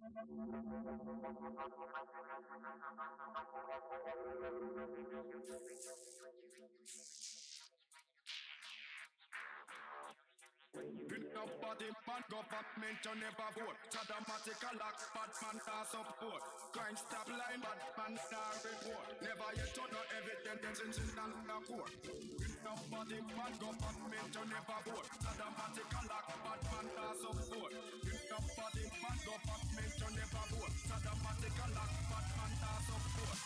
Nobody man government you never vote. Sadomatic a lock, bad man not support. Crime stop line, bad man not report. Never yet to no evidence in the court. Nobody man government you never vote. Sadomatic a lock, bad man not support. Nobody man government you never vote. Sadomatic a lock, bad man not support.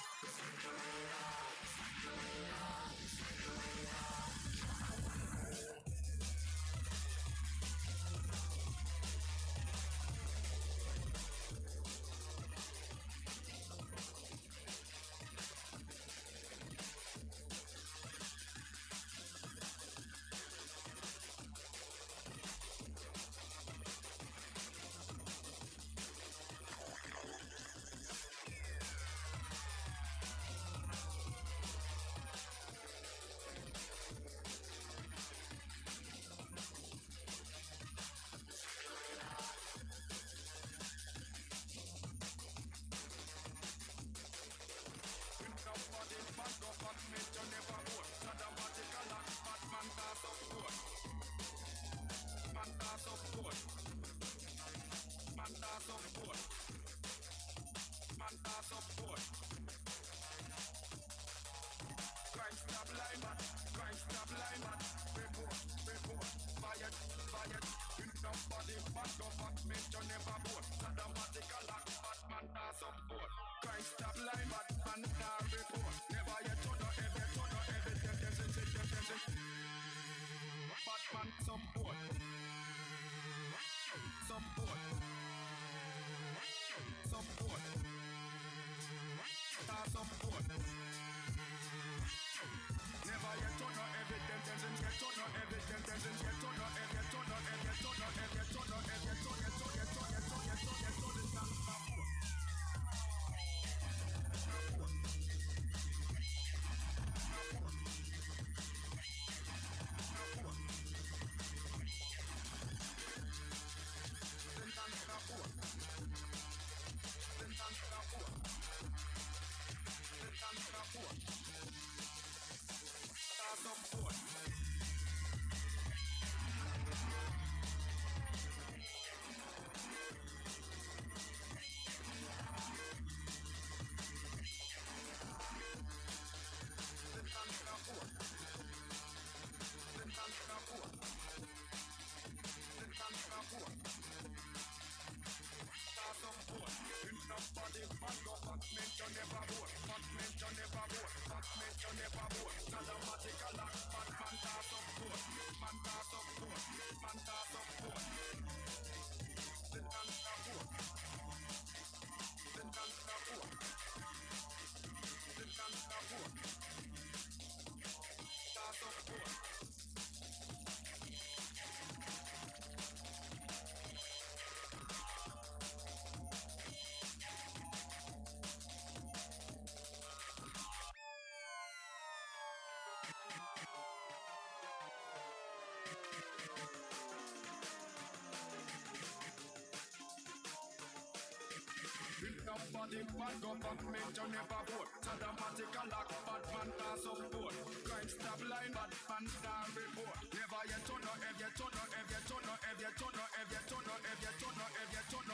Nobody man government you never vote. Sadomatic a lock, bad man not support. Crime stop line, bad man not report. Never yet to no, ever yet to no, ever yet to no, ever yet to no, ever yet to no, ever yet to no, ever yet to no, ever yet to no,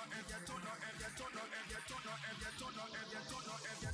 ever yet to no, ever yet to no, ever yet to no, ever yet to no, ever yet to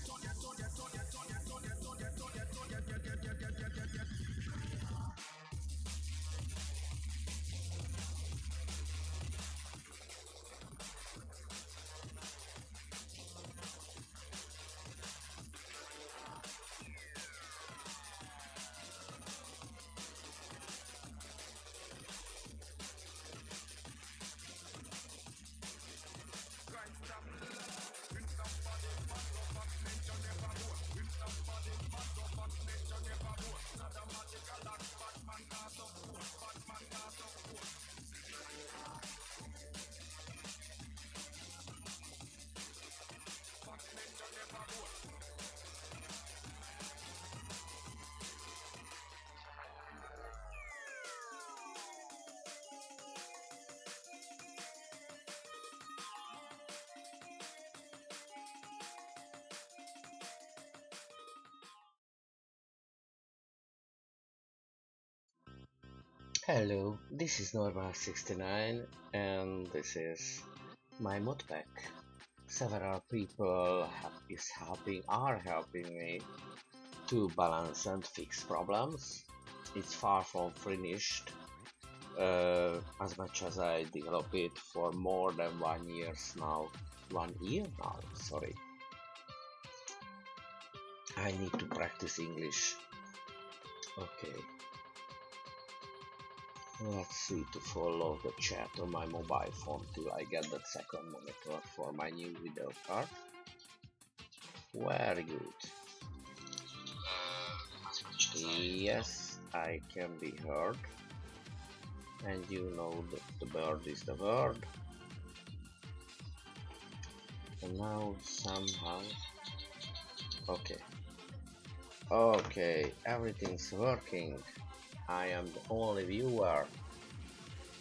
Hello, this is Normal69 and this is my mod pack. Several people are helping me to balance and fix problems. It's far from finished, as much as I developed it for more than 1 year now. 1 year now, sorry. I need to practice English. Okay. Let's see to follow the chat on my mobile phone till I get that second monitor for my new video card. Very good. Yes, I can be heard. And you know that the bird is the word. And now somehow... Okay, everything's working. I am the only viewer.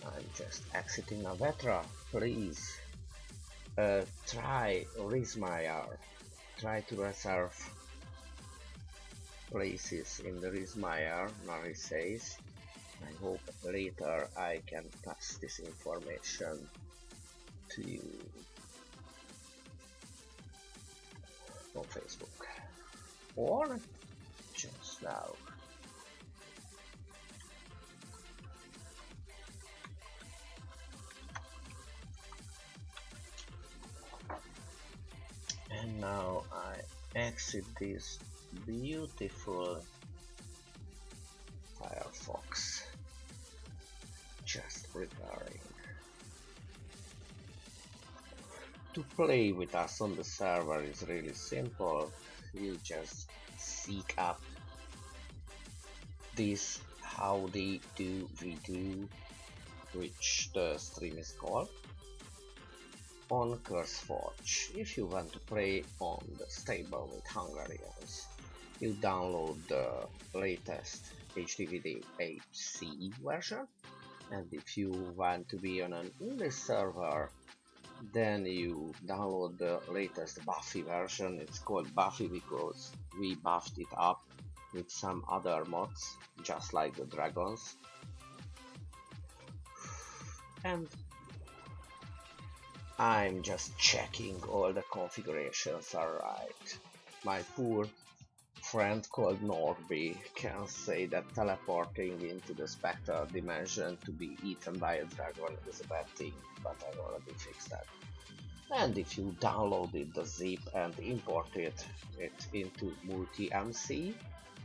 I'm just exiting a vetra, please. Try to reserve places in the Rizmaier, Nari says. I hope later I can pass this information to you on Facebook or just now. And now I exit this beautiful Firefox. Just preparing. To play with us on the server is really simple. You just seek up this Howdy do we do, which the stream is called, on Kösz Forge. If you want to play on the stable with Hungarians, you download the latest HDVD HC version, and if you want to be on an English server, then you download the latest Buffy version. It's called Buffy because we buffed it up with some other mods, just like the dragons. And I'm just checking all the configurations are right. My poor friend called Norby can say that teleporting into the spectral dimension to be eaten by a dragon is a bad thing, but I already fixed that. And if you downloaded the zip and imported it into multi-MC,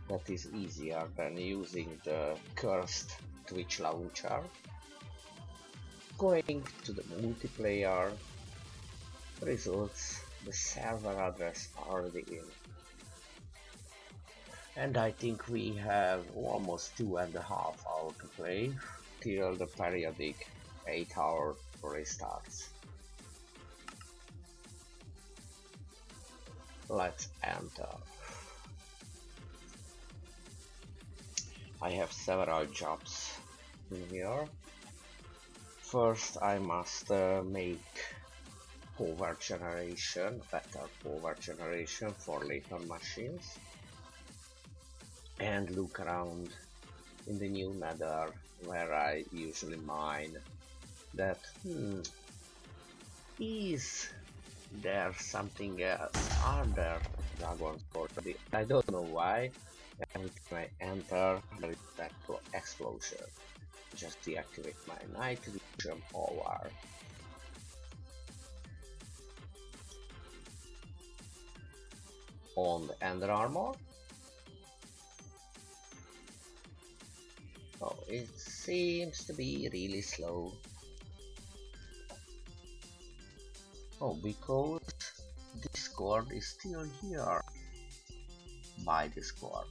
that is easier than using the cursed Twitch launcher. Going to the multiplayer results, the server address already in. And I think we have almost 2.5 hours to play till the periodic 8-hour restarts. Let's enter. I have several jobs in here. First I must make power generation, better power generation for later machines, and look around in the new nether where I usually mine that is there something else? Are there dragons already? I don't know why. Every time I enter there is that explosion. Just deactivate my night vision power. On the Ender Armor. Oh, it seems to be really slow. Oh, because Discord is still here. By Discord.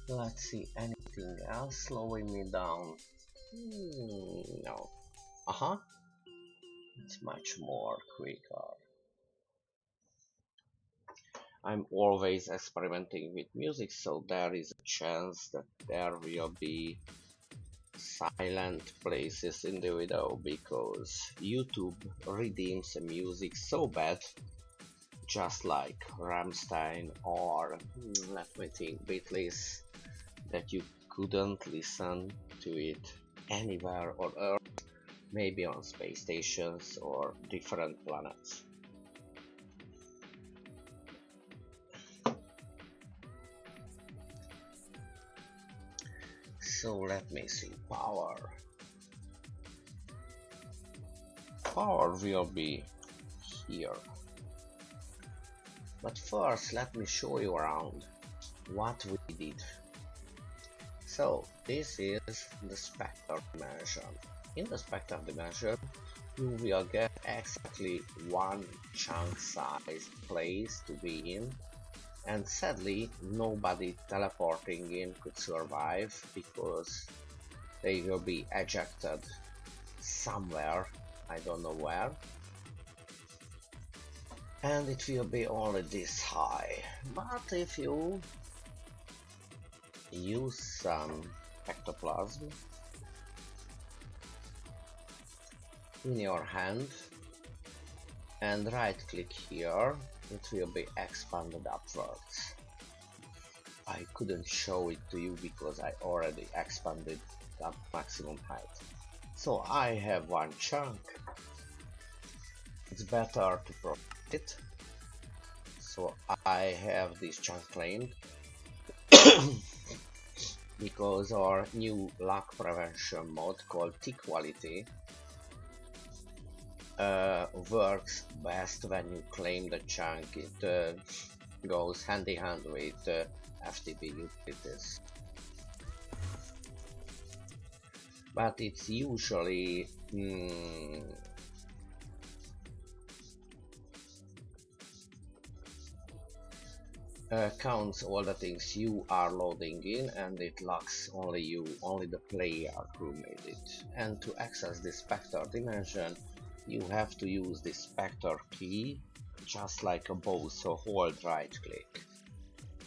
Let's see, anything else slowing me down? No. It's much more quicker. I'm always experimenting with music, so there is a chance that there will be silent places in the video because YouTube redeems the music so bad, just like Rammstein or let me think, Beatles that you couldn't listen to it anywhere on Earth, maybe on space stations or different planets. So let me see, power. Power will be here. But first let me show you around what we did. So this is the Spectre dimension. In the Spectre dimension you will get exactly one chunk size place to be in, and sadly nobody teleporting in could survive because they will be ejected somewhere, I don't know where, and it will be only this high. But if you use some ectoplasm in your hand and right click here, it will be expanded upwards. I couldn't show it to you because I already expanded that maximum height. So I have one chunk. It's better to protect it. So I have this chunk claimed because our new luck prevention mod called T-Quality works best when you claim the chunk. It goes hand in hand with FTP utilities. But it's usually counts all the things you are loading in, and it locks only you, only the player who made it. And to access this Spectre dimension you have to use the Spectre key, just like a bow, so hold right click.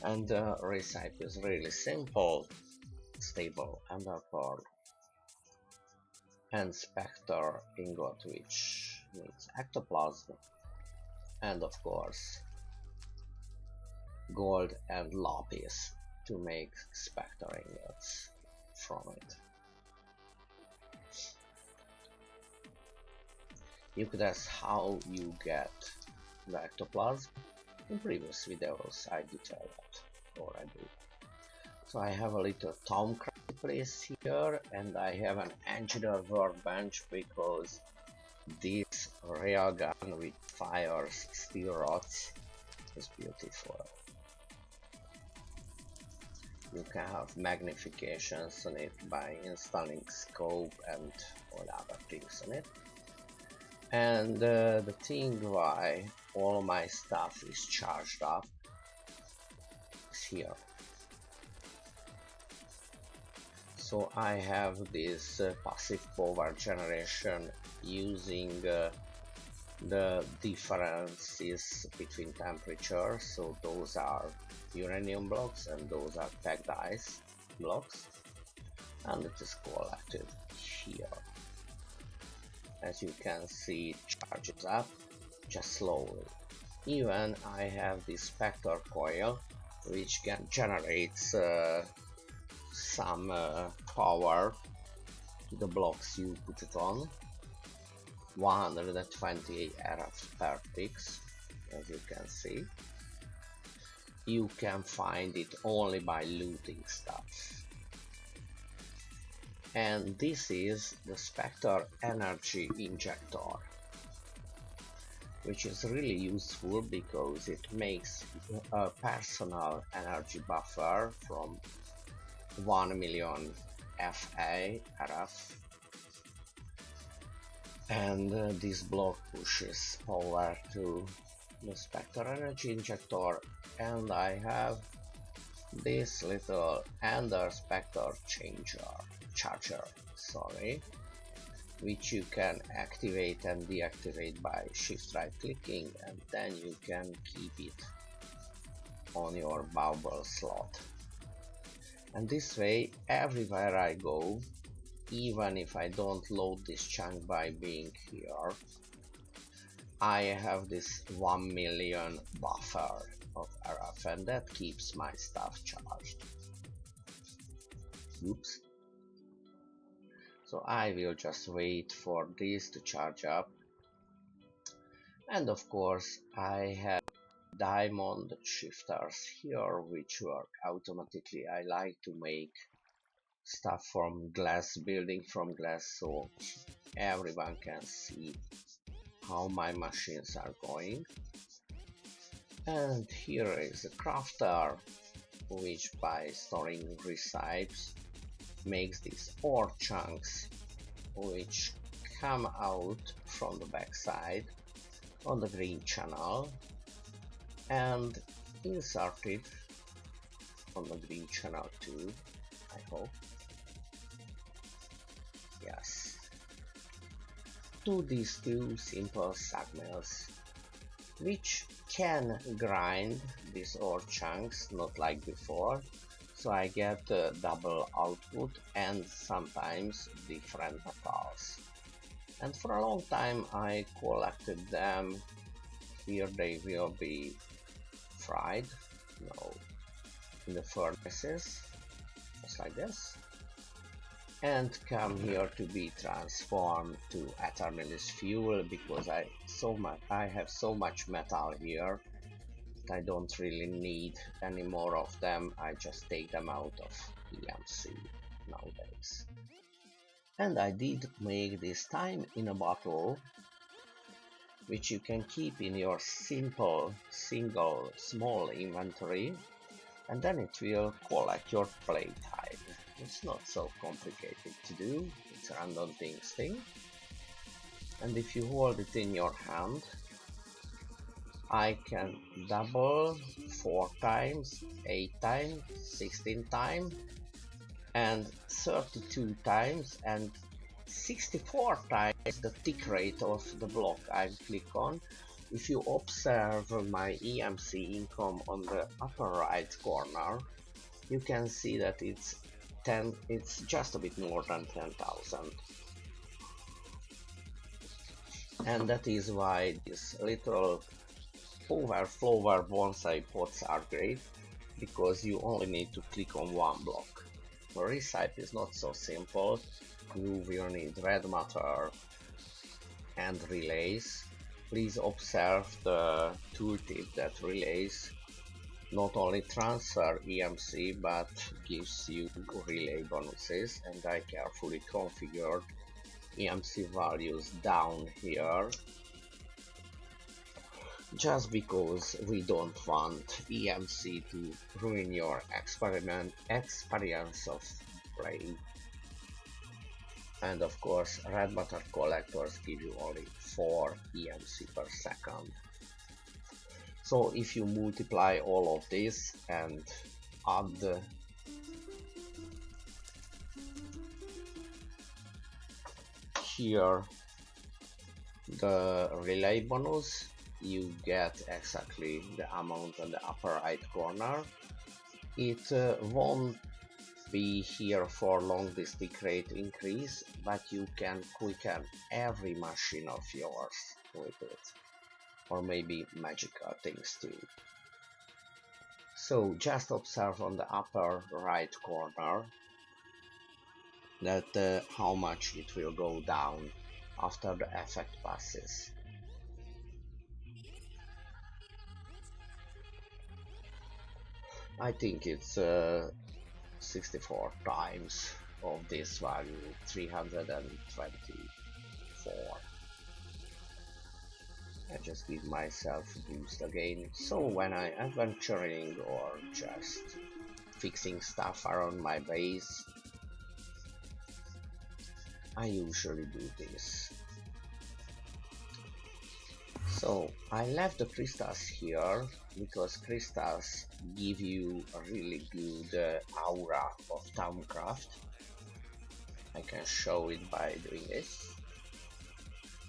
And the recipe is really simple: stable ender pearl and Spectre ingot, which needs ectoplasm, and of course gold and lapis to make Spectre ingots from it. You could ask how you get the ectoplasm. In previous videos I detailed that already. So I have a little Tomcraft place here, and I have an engineer workbench because this railgun with fires steel rods is beautiful. You can have magnifications on it by installing scope and all other things on it. And the thing why all my stuff is charged up is here. So I have this passive power generation using the differences between temperatures. So those are uranium blocks and those are packed ice blocks, and it is collected here. As you can see, it charges up just slowly. Even I have this Spectre coil which can generate some power to the blocks you put it on. 128 RF per ticks, as you can see. You can find it only by looting stuff. And this is the Spectre energy injector, which is really useful because it makes a personal energy buffer from 1 million FA RF, and this block pushes power to the Spectre energy injector. And I have this little Ender Spectre charger, which you can activate and deactivate by shift right clicking, and then you can keep it on your bubble slot. And this way, everywhere I go, even if I don't load this chunk by being here, I have this 1 million buffer of RF, and that keeps my stuff charged. Oops. So I will just wait for this to charge up. And of course I have diamond shifters here which work automatically. I like to make stuff from glass, building from glass, so everyone can see how my machines are going. And here is a crafter which by storing recipes makes these ore chunks which come out from the backside on the green channel and inserted on the green channel too, I hope. Yes. To these two simple segments which can grind these ore chunks, not like before, so I get double output and sometimes different metals. And for a long time I collected them. Here they will be fried, in the furnaces, just like this, and come here to be transformed to Eternalist fuel, because I have so much metal here that I don't really need any more of them. I just take them out of EMC nowadays. And I did make this time in a bottle, which you can keep in your simple single small inventory, and then it will collect your playtime. It's not so complicated to do, it's a random thing. And if you hold it in your hand, I can double 4 times, 8 times, 16 times, and 32 times, and 64 times the tick rate of the block I click on. If you observe my EMC income on the upper right corner, you can see that it's just a bit more than 10,000. And that is why these little overflower bonsai pots are great, because you only need to click on one block. The recipe is not so simple. You will need red matter and relays. Please observe the tooltip that relays not only transfer EMC but gives you relay bonuses, and I carefully configured EMC values down here just because we don't want EMC to ruin your experience of play. And of course, red matter collectors give you only 4 EMC per second. So if you multiply all of this and add here the relay bonus, you get exactly the amount on the upper right corner. It won't be here for long, this tick rate increase, but you can quicken every machine of yours with it, or maybe magical things too. So just observe on the upper right corner that how much it will go down after the effect passes. I think it's 64 times of this value, 324. I just give myself a boost again, so when I'm adventuring or just fixing stuff around my base, I usually do this. So I left the crystals here because crystals give you a really good aura of Thaumcraft. I can show it by doing this.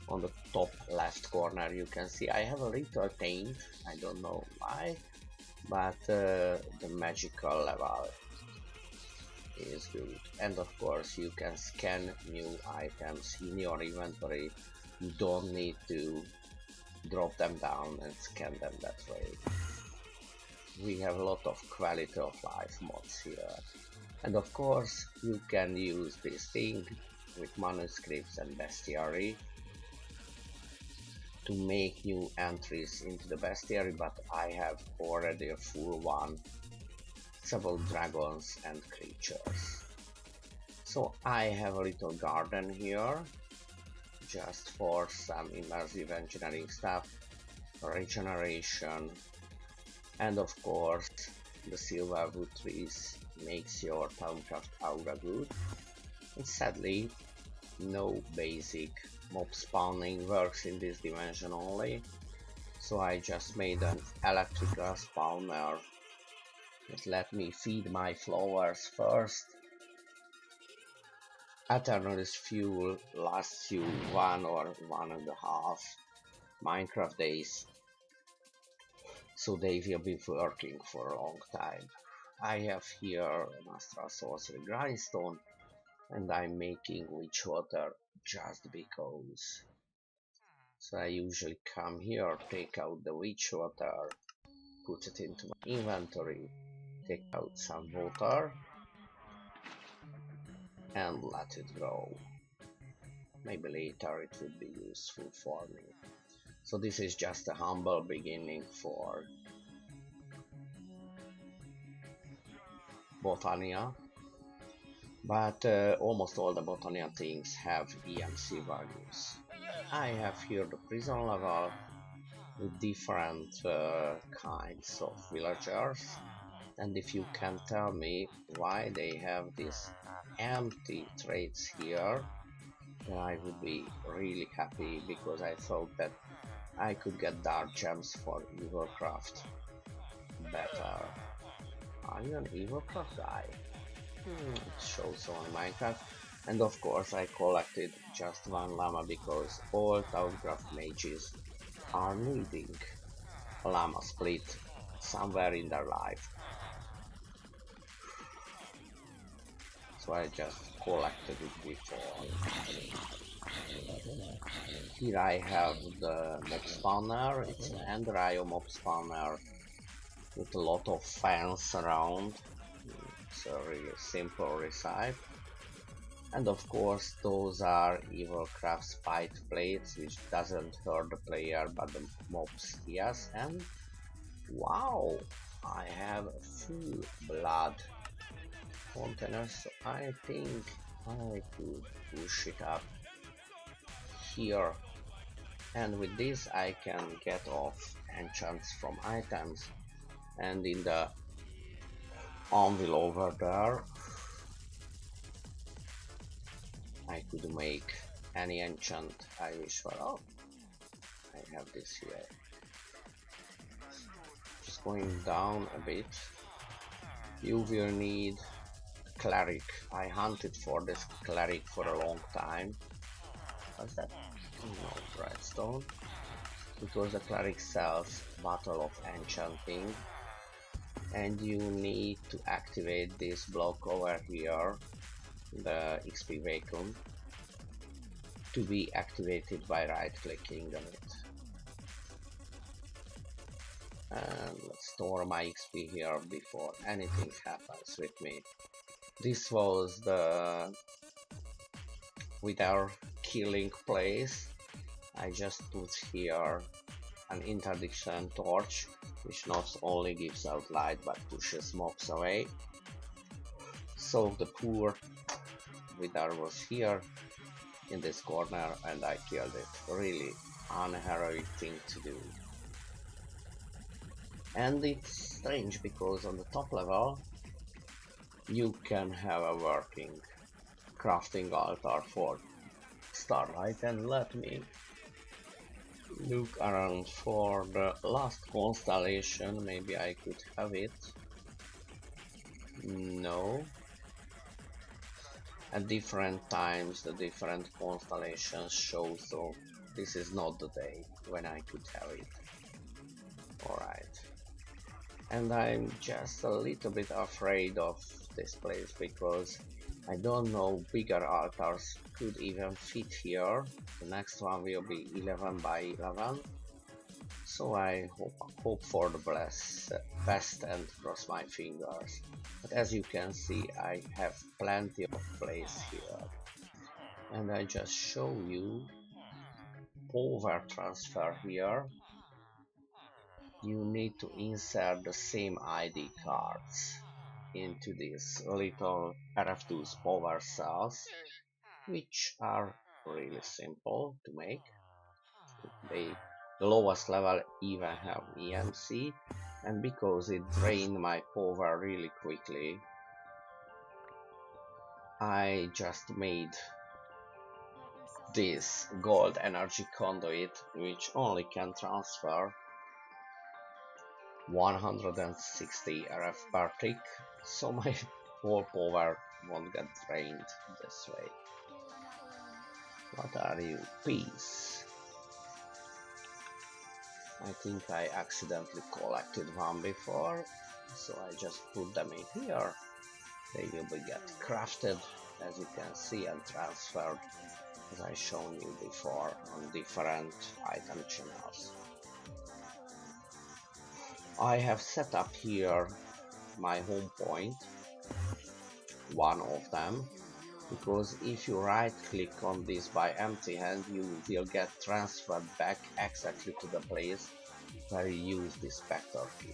On the top left corner you can see I have a little taint, I don't know why, but the magical level is good. And of course you can scan new items in your inventory, you don't need to drop them down and scan them that way. We have a lot of quality of life mods here. And of course, you can use this thing with manuscripts and bestiary to make new entries into the bestiary, but I have already a full one. It's about dragons and creatures. So I have a little garden here, just for some immersive engineering stuff, regeneration, and of course the silverwood trees makes your towncraft aura good. And sadly, no basic mob spawning works in this dimension only, so I just made an electrical spawner. But let me feed my flowers first. Eternalist fuel lasts you 1 or 1.5 Minecraft days, so they will be working for a long time. I have here an astral sorcery grindstone, and I'm making witch water just because. So I usually come here, take out the witch water, put it into my inventory, take out some water, and let it grow. Maybe later it would be useful for me. So this is just a humble beginning for Botania, but almost all the Botania things have EMC values. I have here the prison level with different kinds of villagers, and if you can tell me why they have these empty traits here, then I would be really happy, because I thought that I could get dark gems for Evilcraft better. Are you an Evilcraft guy? It shows on Minecraft. And of course I collected just one llama, because all Towncraft mages are needing a llama split somewhere in their life. So I just collected it before. Here I have the mob spawner. It's an Endrayo mob spawner with a lot of fans around. It's a really simple recipe. And of course those are Evilcraft spite plates, which doesn't hurt the player but the mobs, yes. And wow, I have a full blood container, so I think I could push it up here, and with this I can get off enchants from items. And in the anvil over there I could make any enchant I wish for. Oh, I have this here. Just going down a bit, you will need a cleric. I hunted for this cleric for a long time. What's that? No, redstone. Because the cleric sells Battle of Enchanting, and you need to activate this block over here, the XP vacuum, to be activated by right clicking on it. And let's store my XP here before anything happens with me. This was the wither killing place. I just put here an interdiction torch, which not only gives out light but pushes mobs away. So the poor wither was here in this corner and I killed it. Really unheroic thing to do. And it's strange because on the top level you can have a working crafting altar for starlight. And let me look around for the last constellation. Maybe I could have it. No. At different times the different constellations show, so this is not the day when I could have it. Alright. And I'm just a little bit afraid of this place because I don't know bigger altars could even fit here. The next one will be 11 by 11. So I hope for the best and cross my fingers. But as you can see, I have plenty of place here. And I just show you over transfer here. You need to insert the same ID cards into these little RF2's power cells, which are really simple to make. The lowest level even have EMC, and because it drained my power really quickly, I just made this gold energy conduit, which only can transfer 160 RF per tick, so my whole power won't get drained this way. What are you? Peace. I think I accidentally collected one before, so I just put them in here. They will be get crafted, as you can see, and transferred, as I shown you before, on different item channels. I have set up here my home point, one of them, because if you right click on this by empty hand, you will get transferred back exactly to the place where you use this vector key.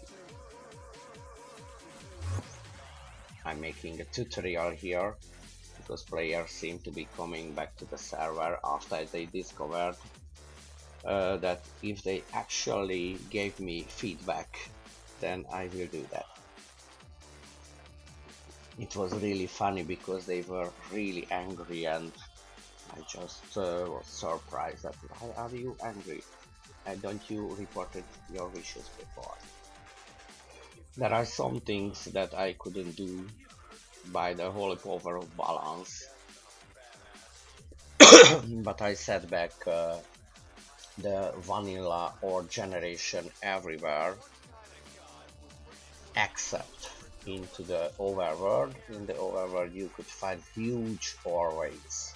I'm making a tutorial here because players seem to be coming back to the server after they discovered that if they actually gave me feedback, then I will do that. It was really funny because they were really angry, and I just was surprised that why are you angry? Don't you reported your wishes before? There are some things that I couldn't do by the holy power of balance, but I set back the vanilla or generation everywhere except into the overworld. In the overworld you could find huge doorways.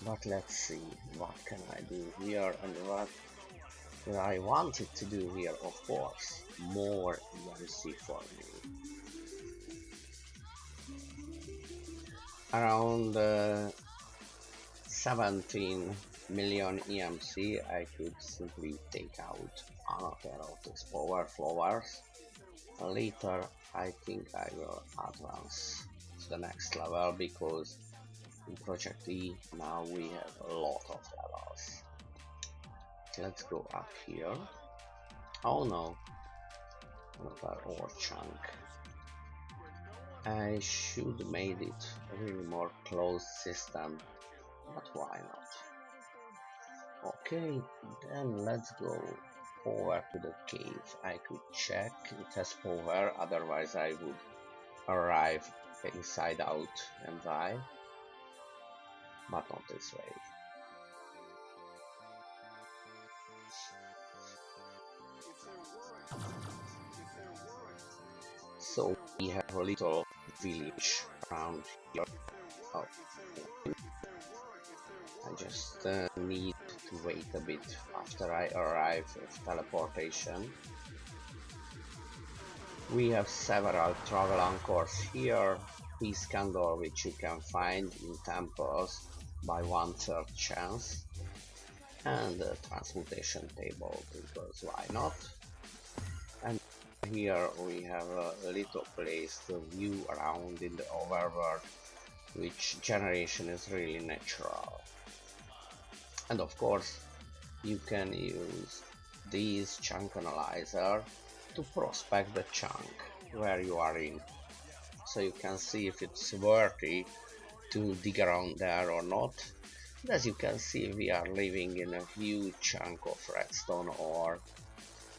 But let's see, what can I do here, and what I wanted to do here, of course, more EMC for me. Around 17 million EMC I could simply take out another of these power flowers. Later I think I will advance to the next level, because in Project E now we have a lot of levels. Let's go up here. Oh no, another ore chunk. I should made it a really more closed system, but why not? Okay, then let's go over to the cave. I could check it has power, otherwise I would arrive inside out and die, but not this way. So we have a little village around here. Oh, I just need to wait a bit after I arrive at teleportation. We have several travel anchors here, peace candle which you can find in temples by 1/3 chance, and a transmutation table, because why not? And here we have a little place to view around in the overworld, which generation is really natural. And of course you can use these chunk analyzer to prospect the chunk where you are in, so you can see if it's worthy to dig around there or not. And as you can see, we are living in a huge chunk of redstone ore,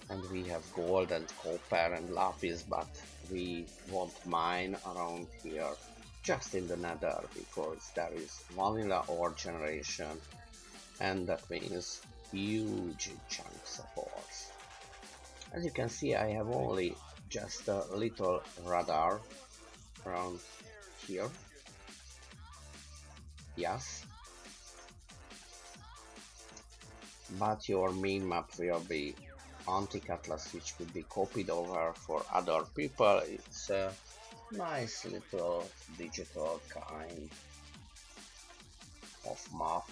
and we have gold and copper and lapis, but we won't mine around here, just in the nether, because there is vanilla ore generation, and that means huge chunks of ores. As you can see, I have only just a little radar around here. Yes, but your main map will be Antique Atlas, which could be copied over for other people. It's a nice little digital kind of map,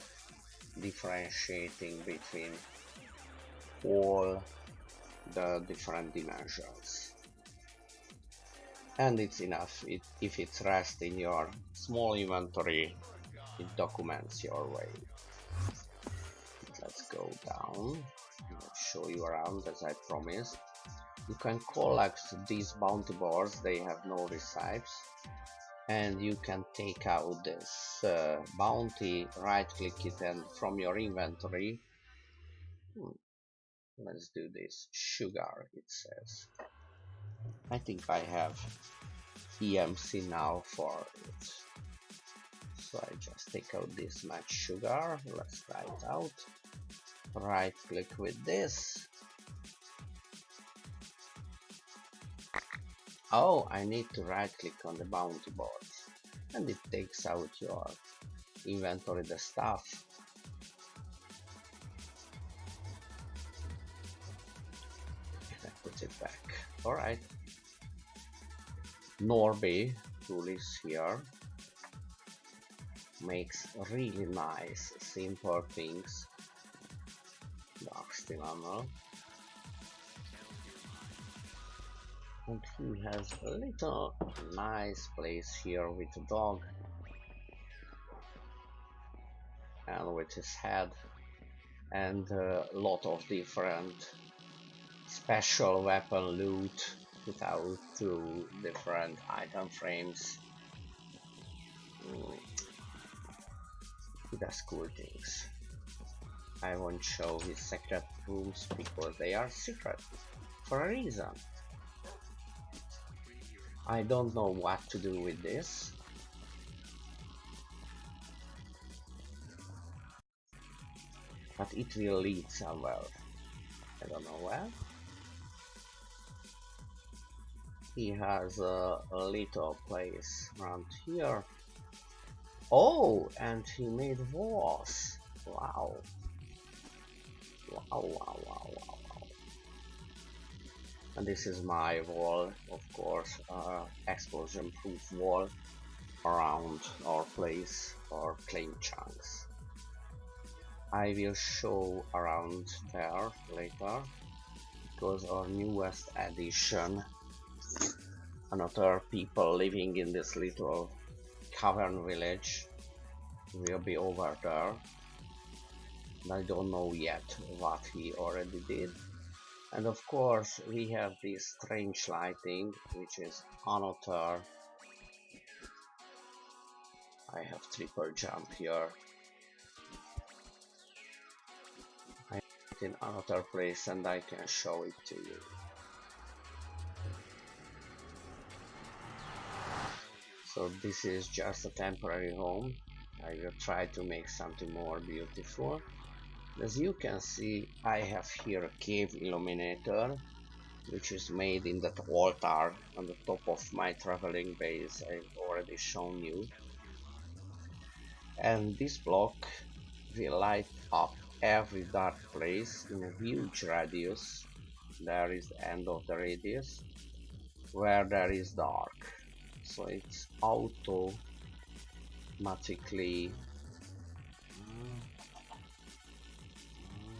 differentiating between all the different dimensions. And it's enough. If it's rests in your small inventory, it documents your way. Let's go down. I'll show you around as I promised. You can collect these bounty bars, they have no recipes, and you can take out this bounty, right click it, and from your inventory, let's do this, sugar it says. I think I have EMC now for it. So I just take out this much sugar, let's try it out. Right click with this. Oh, I need to right click on the bounty boards, and it takes out your inventory, the stuff. And I put it back. Alright. Norby, who lives here, makes really nice, simple things. Dark still ammo. And he has a little nice place here with a dog and with his head, and a lot of different special weapon loot put out to different item frames. He does cool things. I won't show his secret rooms because they are secret for a reason. I don't know what to do with this. But it will lead somewhere. I don't know where. He has a little place around here. Oh, and he made walls. Wow. Wow. And this is my wall, of course, explosion proof wall around our place, or claim chunks. I will show around there later, because our newest addition, another people living in this little cavern village, will be over there. I don't know yet what he already did. And of course we have this strange lighting, which is another. I have triple jump here. I put in another place and I can show it to you. So this is just a temporary home. I will try to make something more beautiful. As you can see, I have here a cave illuminator, which is made in that altar on the top of my traveling base I've already shown you. And this block will light up every dark place in a huge radius. There is the end of the radius where there is dark. So it's automatically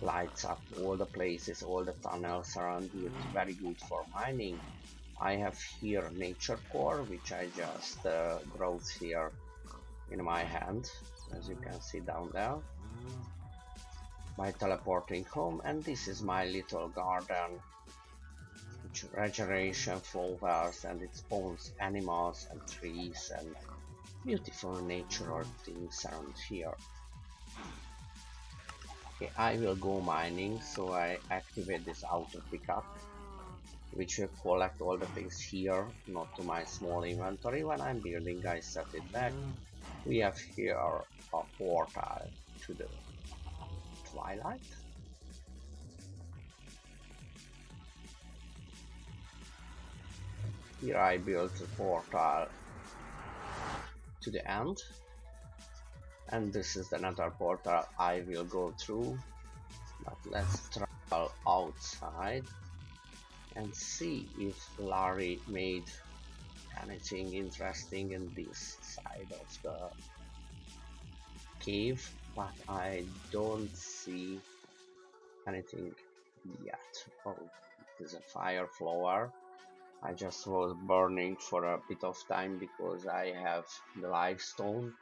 lights up all the places, all the tunnels around you. It's very good for mining. I have here nature core, which I just brought here in my hand, as you can see down there, by teleporting home. And this is my little garden, which regeneration flowers, and it spawns animals and trees and beautiful natural things around here. Okay, I will go mining, so I activate this auto pickup, which will collect all the things here, not to my small inventory. When I'm building, I set it back. We have here a portal to the twilight. Here I built a portal to the end. And this is another portal I will go through. But let's travel outside and see if Larry made anything interesting in this side of the cave, but I don't see anything yet. Oh, it is a fire flower. I just was burning for a bit of time because I have the life stone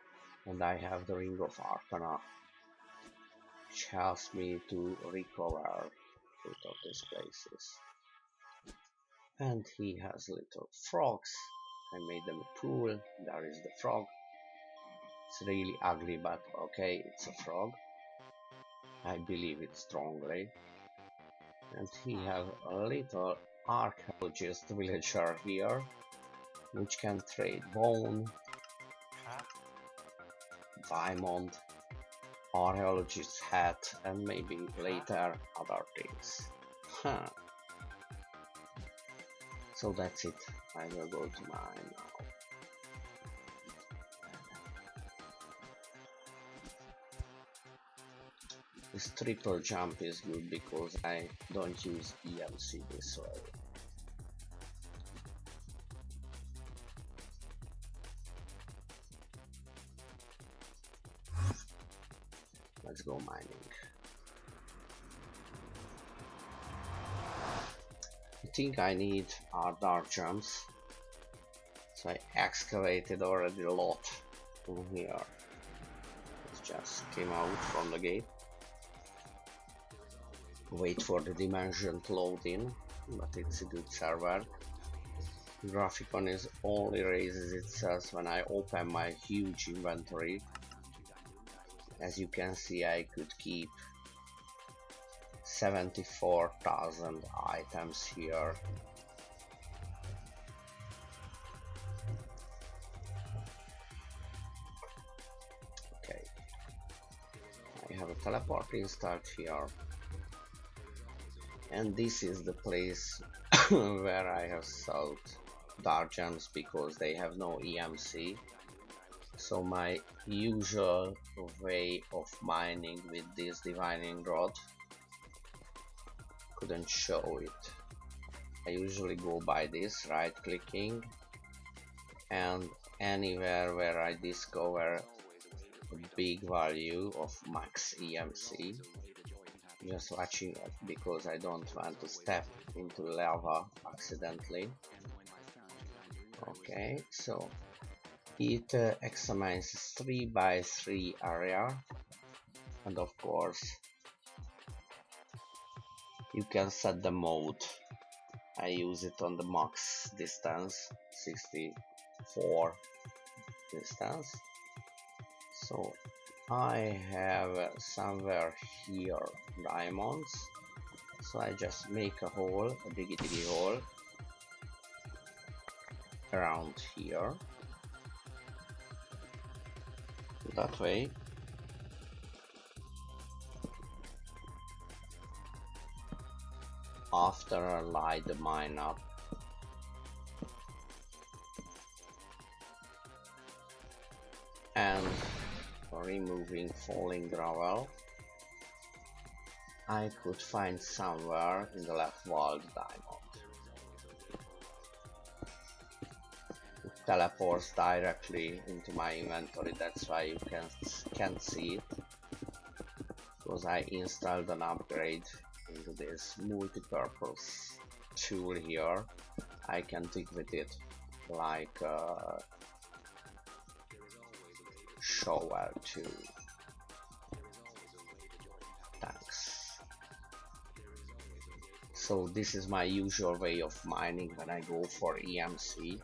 and I have the ring of Arcana, which helps me to recover out of these places. And he has little frogs. I made them a pool. There is the frog. It's really ugly, but okay, it's a frog. I believe it strongly. And he has a little archaeologist villager here, which can trade bone, diamond, archaeologist's hat, and maybe later other things. Huh. So that's it. I will go to mine now. This triple jump is good because I don't use EMC this way. Let's go mining. I think I need dark jumps, so I excavated already a lot from here. It just came out from the gate. Wait for the dimension to load in, but it's a good server. Graphicon is only raises itself when I open my huge inventory. As you can see, I could keep 74,000 items here. Okay, I have a teleport installed here. And this is the place where I have sold dark gems because they have no EMC. So my usual way of mining with this divining rod couldn't show it. I usually go by this, right clicking, and anywhere where I discover a big value of max EMC, just watching it because I don't want to step into lava accidentally. Okay, so it examines 3 by 3 area, and of course you can set the mode. I use it on the max distance, 64 distance. So I have somewhere here diamonds, so I just make a hole, a diggy hole around here. That way after I light the mine up, and removing falling gravel, I could find somewhere in the left wall the diamond. It teleports directly into my inventory, that's why you can't see it, because I installed an upgrade into this multi-purpose tool here. I can dig with it like a shovel too. Thanks. So this is my usual way of mining when I go for EMC.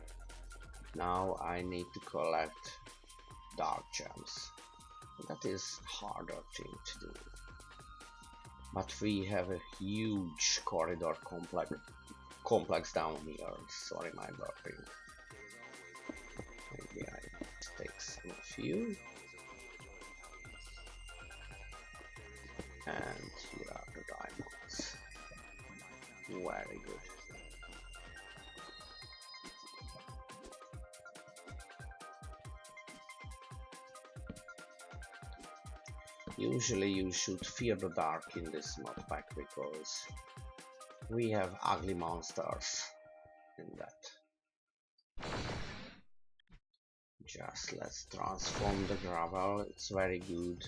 Now I need to collect dark gems. That is harder thing to do. But we have a huge corridor complex down here. Sorry, my burping. Maybe I take some of you. And here are the diamonds. Very good. Usually you should fear the dark in this mod pack because we have ugly monsters in that. Just let's transform the gravel. It's very good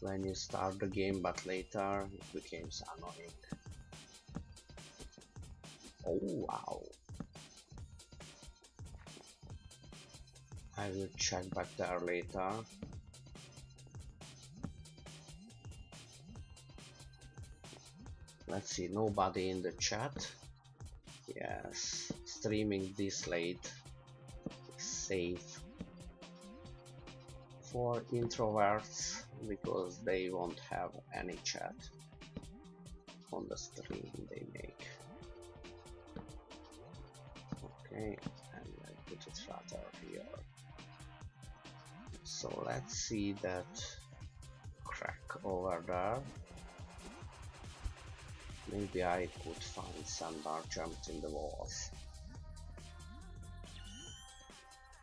when you start the game, but later it becomes annoying. Oh wow. I will check back there later. Let's see, nobody in the chat. Yes, streaming this late is safe for introverts because they won't have any chat on the stream they make. Okay, and I put it rather here. So let's see that crack over there. Maybe I could find some dark gems in the walls.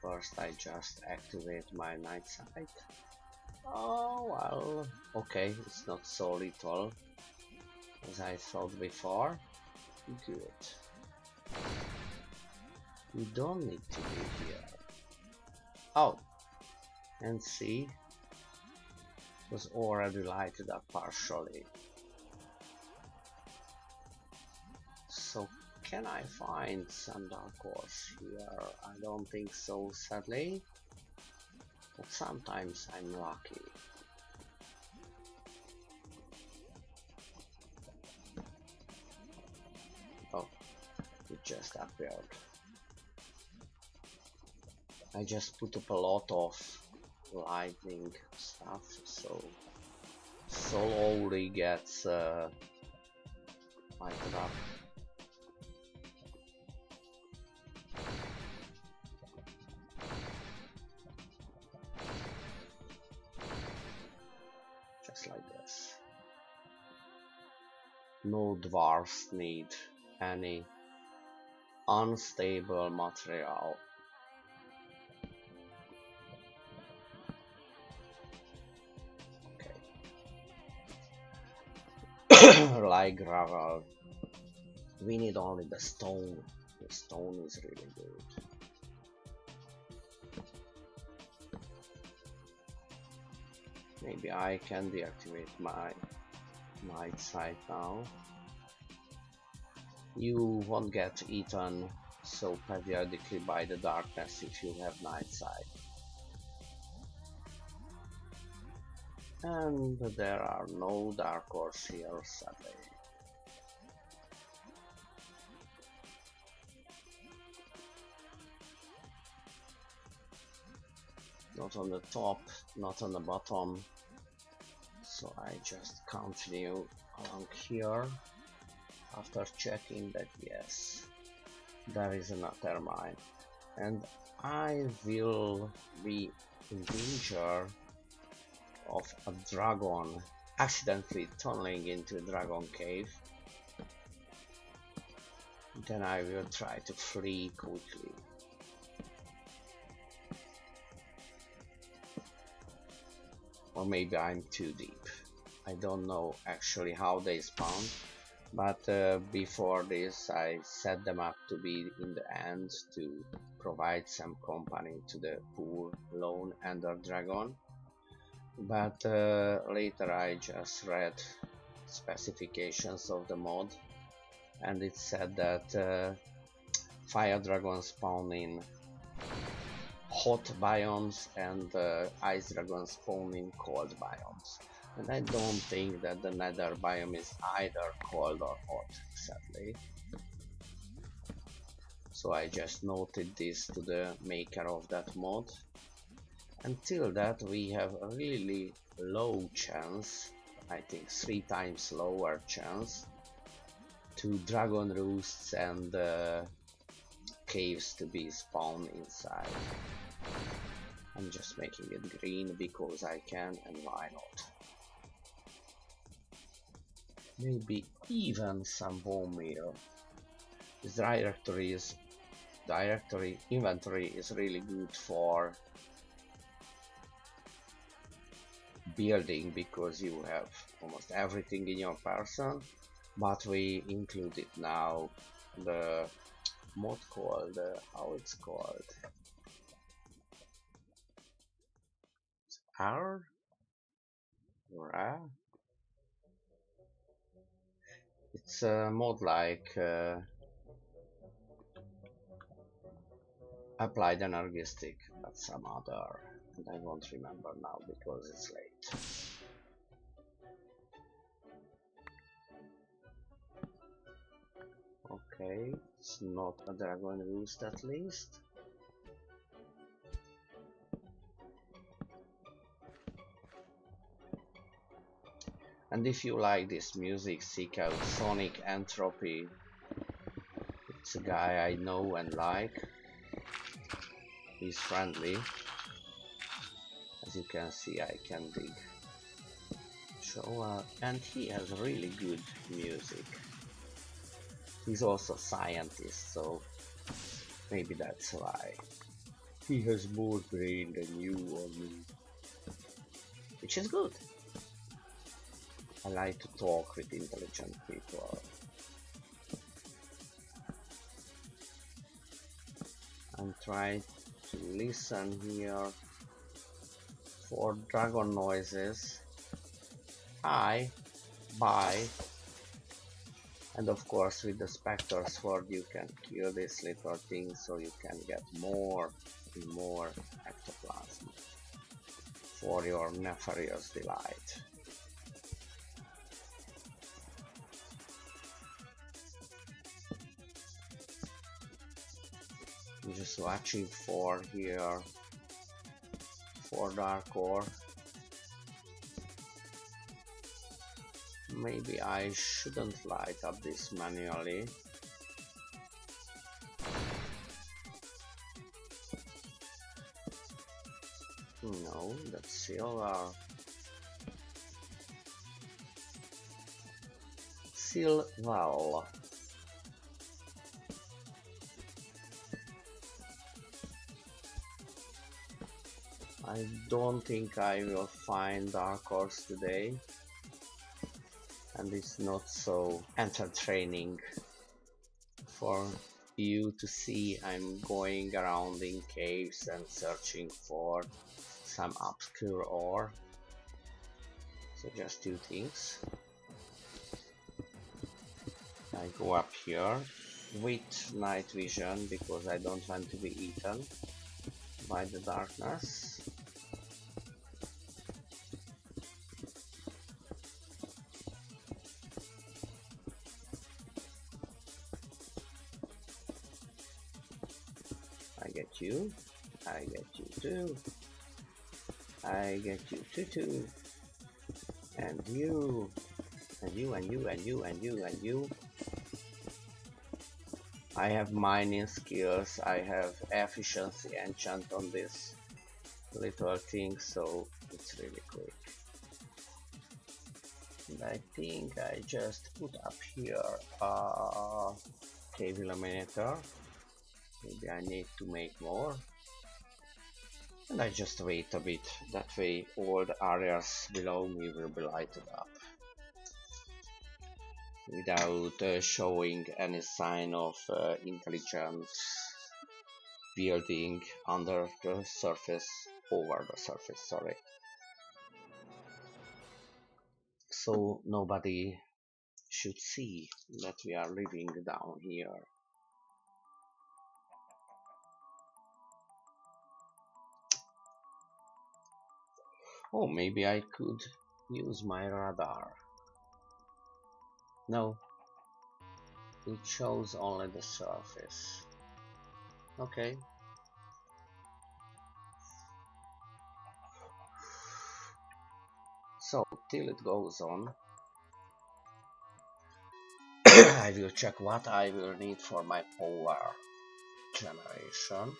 First I just activate my night sight. Oh well, okay, it's not so little as I thought before. Good. You don't need to be here. Oh, and see, it was already lighted up partially. So can I find some dark ores here? I don't think so, sadly, but sometimes I'm lucky. Oh, it just appeared. I just put up a lot of lightning stuff, so slowly gets lighted up. Just like this. No dwarfs need any unstable material. Like gravel, we need only the stone. The stone is really good. Maybe I can deactivate my night sight now. You won't get eaten so periodically by the darkness if you have night sight. And there are no dark ores here, sadly. Not on the top, not on the bottom. So I just continue along here after checking that yes, there is another mine. And I will be in danger of a dragon accidentally tunneling into a dragon cave. Then I will try to flee quickly. Or maybe I'm too deep. I don't know actually how they spawn, but before this I set them up to be in the end to provide some company to the poor lone ender dragon. But later I just read specifications of the mod, and it said that fire dragons spawn in hot biomes and ice dragons spawn in cold biomes. And I don't think that the nether biome is either cold or hot, sadly. So I just noted this to the maker of that mod. Until that we have a really low chance, I think 3 times lower chance, to dragon roosts and caves to be spawned inside. I'm just making it green because I can, and why not? Maybe even some bone meal. This inventory is really good for building because you have almost everything in your person, but we included now the mod called how it's called R. It's a mod like applied energistic, but some other, and I won't remember now because it's late. Okay, it's not a dragon roost at least. And if you like this music, seek out Sonic Entropy. It's a guy I know and like. He's friendly. As you can see, I can dig. So, and he has really good music. He's also a scientist, so maybe that's why. He has more brain than you or me. Which is good. I like to talk with intelligent people. And try to listen here for dragon noises. Hi, bye. And of course with the Spectre Sword you can kill this little thing so you can get more and more ectoplasm for your nefarious delight. I'm just watching for here for dark ore. Maybe I shouldn't light up this manually. No, that's silver. Silver. I don't think I will find dark ores today. And it's not so entertaining for you to see. I'm going around in caves and searching for some obscure ore. So just two things. I go up here with night vision because I don't want to be eaten by the darkness. You, I get you too, I get you too, and you, and you, and you, and you, and you, and you. I have mining skills, I have efficiency enchant on this little thing, so it's really quick. And I think I just put up here a cave illuminator. Maybe I need to make more. And I just wait a bit, that way all the areas below me will be lighted up. Without showing any sign of intelligent building under the surface, over the surface, sorry. So nobody should see that we are living down here. Oh, maybe I could use my radar. No, it shows only the surface. Okay. So, till it goes on, I will check what I will need for my power generation.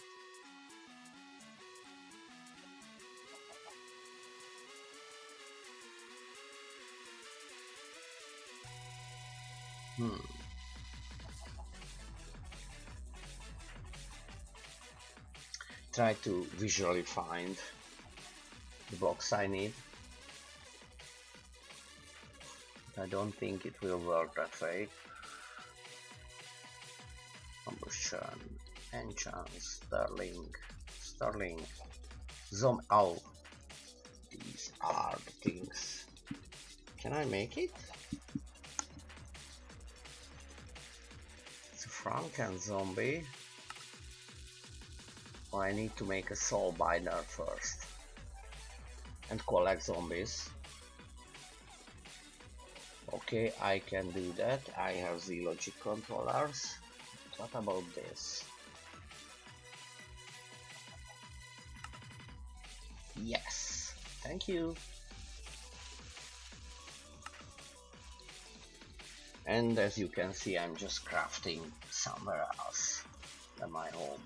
Try to visually find the blocks I need. I don't think it will work that way. Combustion, enchant, sterling, zoom out. These are the things. Can I make it? It's a Franken zombie. Or I need to make a soul binder first and collect zombies. Okay, I can do that. I have the logic controllers. What about this? Yes, thank you. And as you can see, I'm just crafting somewhere else than my home.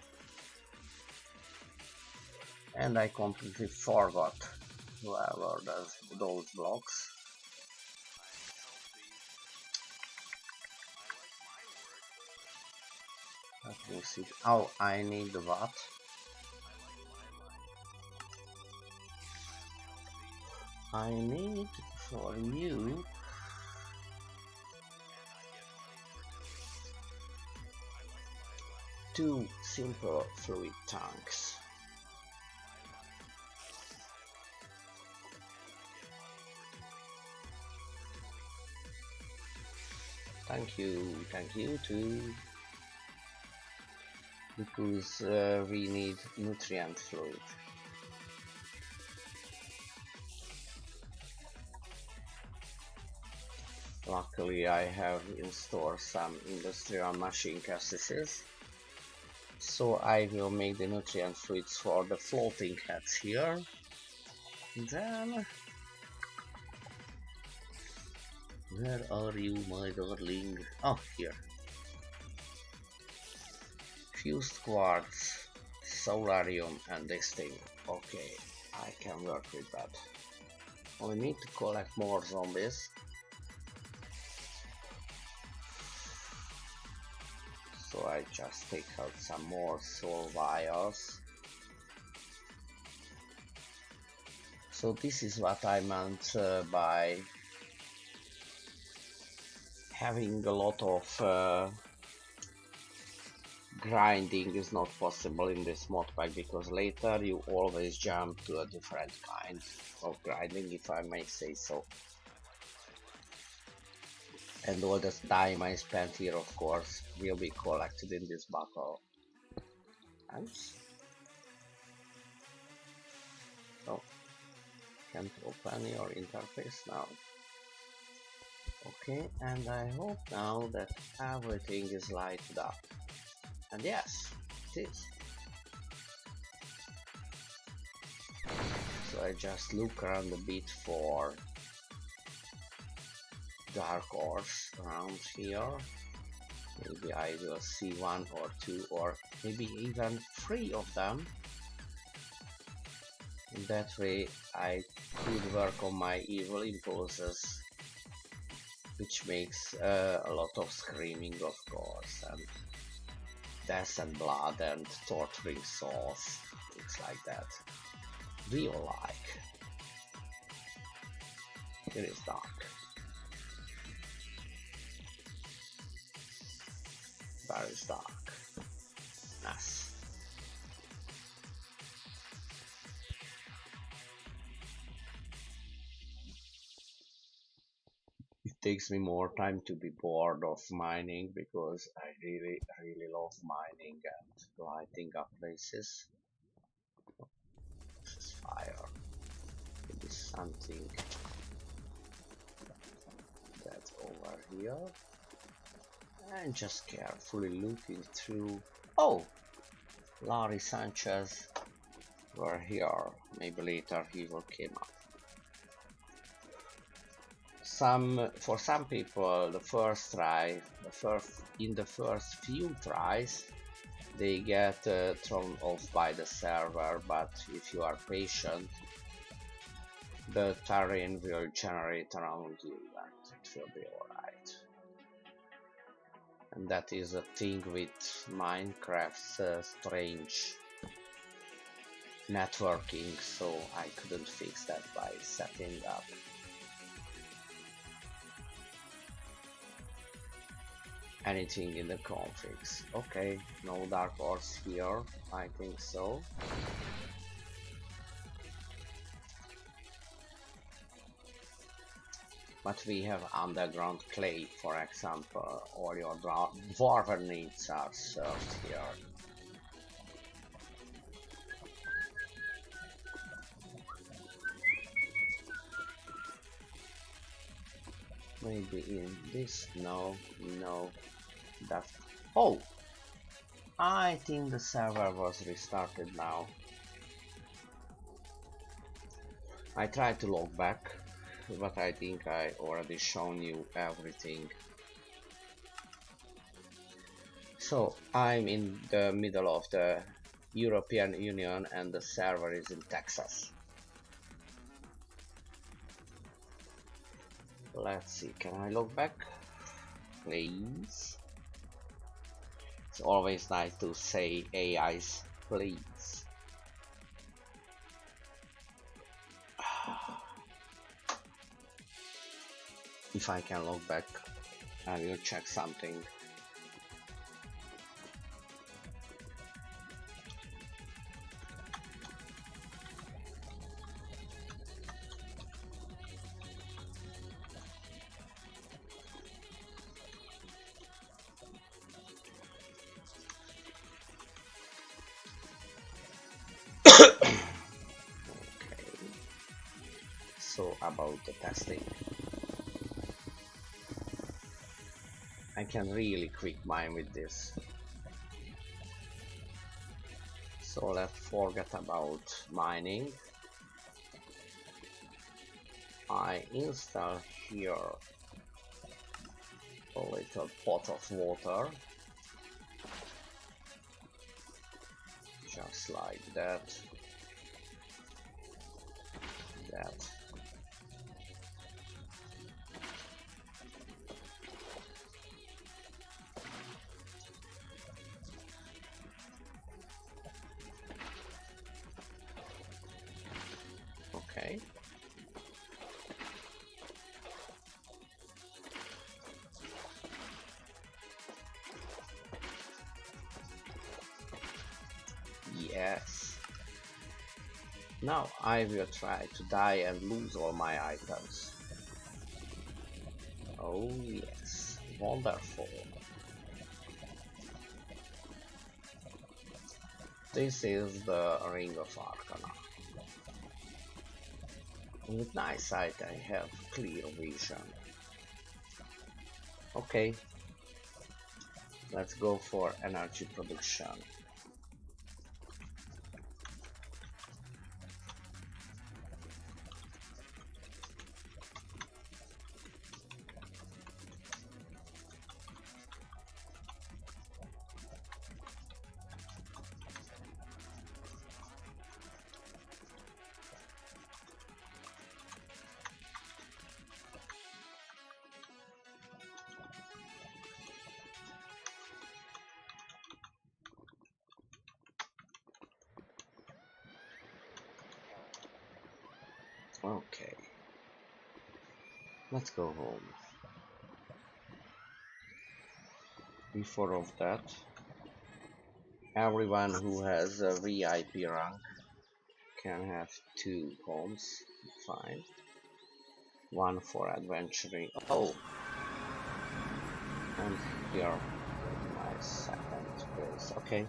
And I completely forgot where were those blocks. Let me see. Oh, I need what? I need for you two simple fluid tanks. Thank you too. Because we need nutrient fluid. Luckily I have in store some industrial machine cassettes, so I will make the nutrient fluids for the floating heads here. Then, where are you, my darling? Oh, here. Fused quartz, solarium, and this thing. Okay, I can work with that. We need to collect more zombies. So I just take out some more soul vials. So this is what I meant by having a lot of grinding is not possible in this mod pack, because later you always jump to a different kind of grinding, if I may say so. And all the time I spent here, of course, will be collected in this battle. Thanks. Oh, can't open your interface now. Okay, and I hope now that everything is lighted up. And yes, it is. So I just look around a bit for dark ores around here. Maybe I will see one or two, or maybe even 3 of them. In that way I could work on my evil impulses, which makes a lot of screaming, of course, and death and blood and torturing souls, things like that. Real like. It is dark. Very dark. Nice. It takes me more time to be bored of mining, because I really love mining and lighting up places. Oh, this is fire. Maybe something that's over here. And just carefully looking through. Oh, Larry Sanchez were here. Maybe later he will come up. For some people, the first try, in the first few tries, they get thrown off by the server. But if you are patient, the terrain will generate around you, and it will be alright. And that is a thing with Minecraft's strange networking, so I couldn't fix that by setting up anything in the configs. Okay, no dark horse here, I think so. But we have underground clay, for example, or your dwarven needs are served here. Maybe in this, no, that. Oh! I think the server was restarted now. I tried to log back, but I think I already shown you everything. So I'm in the middle of the European Union and the server is in Texas. Let's see, can I log back? Please. It's always nice to say AIs, please. If I can log back, I will check something. Okay. So about the testing. I can really quick mine with this. So let's forget about mining. I install here a little pot of water. Just like that. That. Okay. Yes. Now I will try to die and lose all my items. Oh yes, wonderful. This is the Ring of Arcana. With nice sight I have clear vision. Okay, let's go for energy production. Okay, let's go home. Before of that, everyone who has a VIP rank can have 2 homes, fine. 1 for adventuring. Oh! And here my second place. Okay.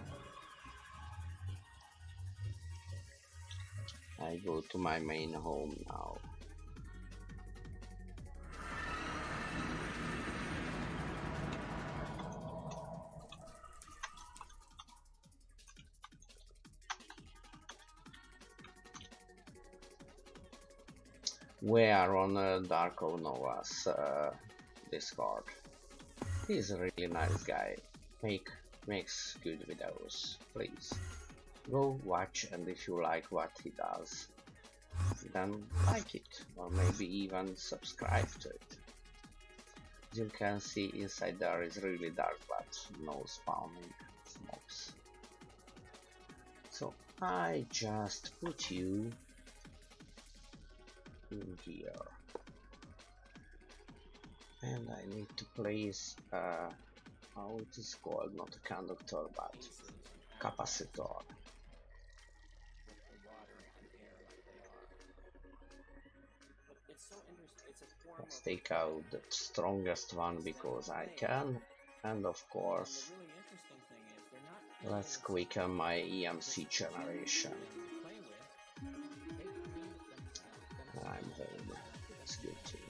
I go to my main home now. We are on Darko Nova's Discord. He's a really nice guy. Makes good videos. Please go watch, and if you like what he does, then like it, or maybe even subscribe to it. As you can see, inside there is really dark, but no spawning mobs. So I just put you in here, and I need to place how it is called, not a conductor but capacitor. Let's take out the strongest one because I can, and of course let's quicken my EMC generation. I'm home. That's good thing.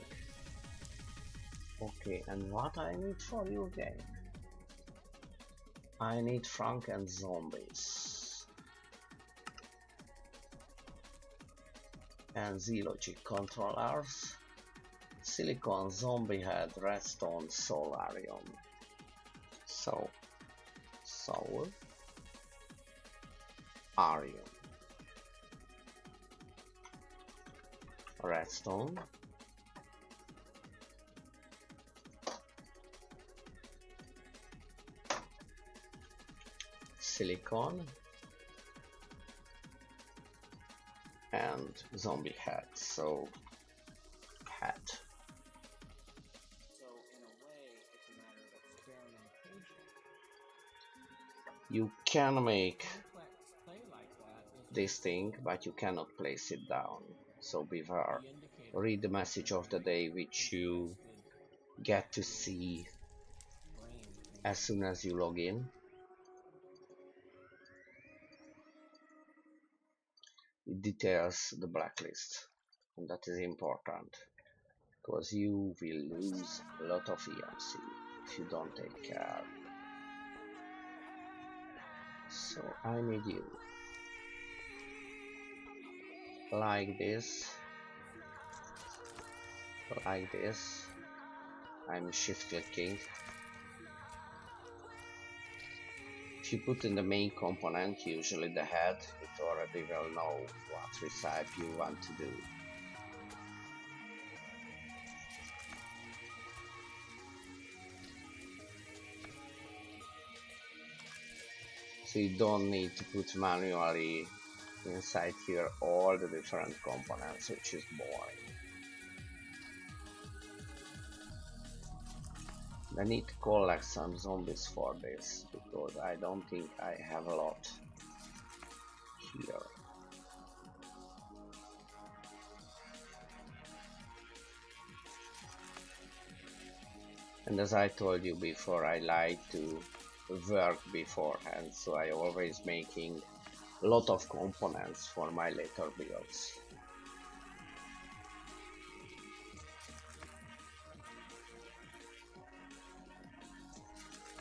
Okay, and what I need for your game? I need Frank and zombies. And Z-Logic controllers. Silicon zombie head, redstone, solarium. So, soul, arium, redstone, silicon, and zombie head. So, head. You can make this thing, but you cannot place it down. So beware. Read the message of the day, which you get to see as soon as you log in. It details the blacklist, and that is important because you will lose a lot of EMC if you don't take care. So I need you like this, like this. I'm shift clicking. If you put in the main component, usually the head, it already will know what recipe you want to do. So you don't need to put manually inside here all the different components, which is boring. I need to collect some zombies for this, because I don't think I have a lot here. And as I told you before, I like to work beforehand, so I always making a lot of components for my later builds.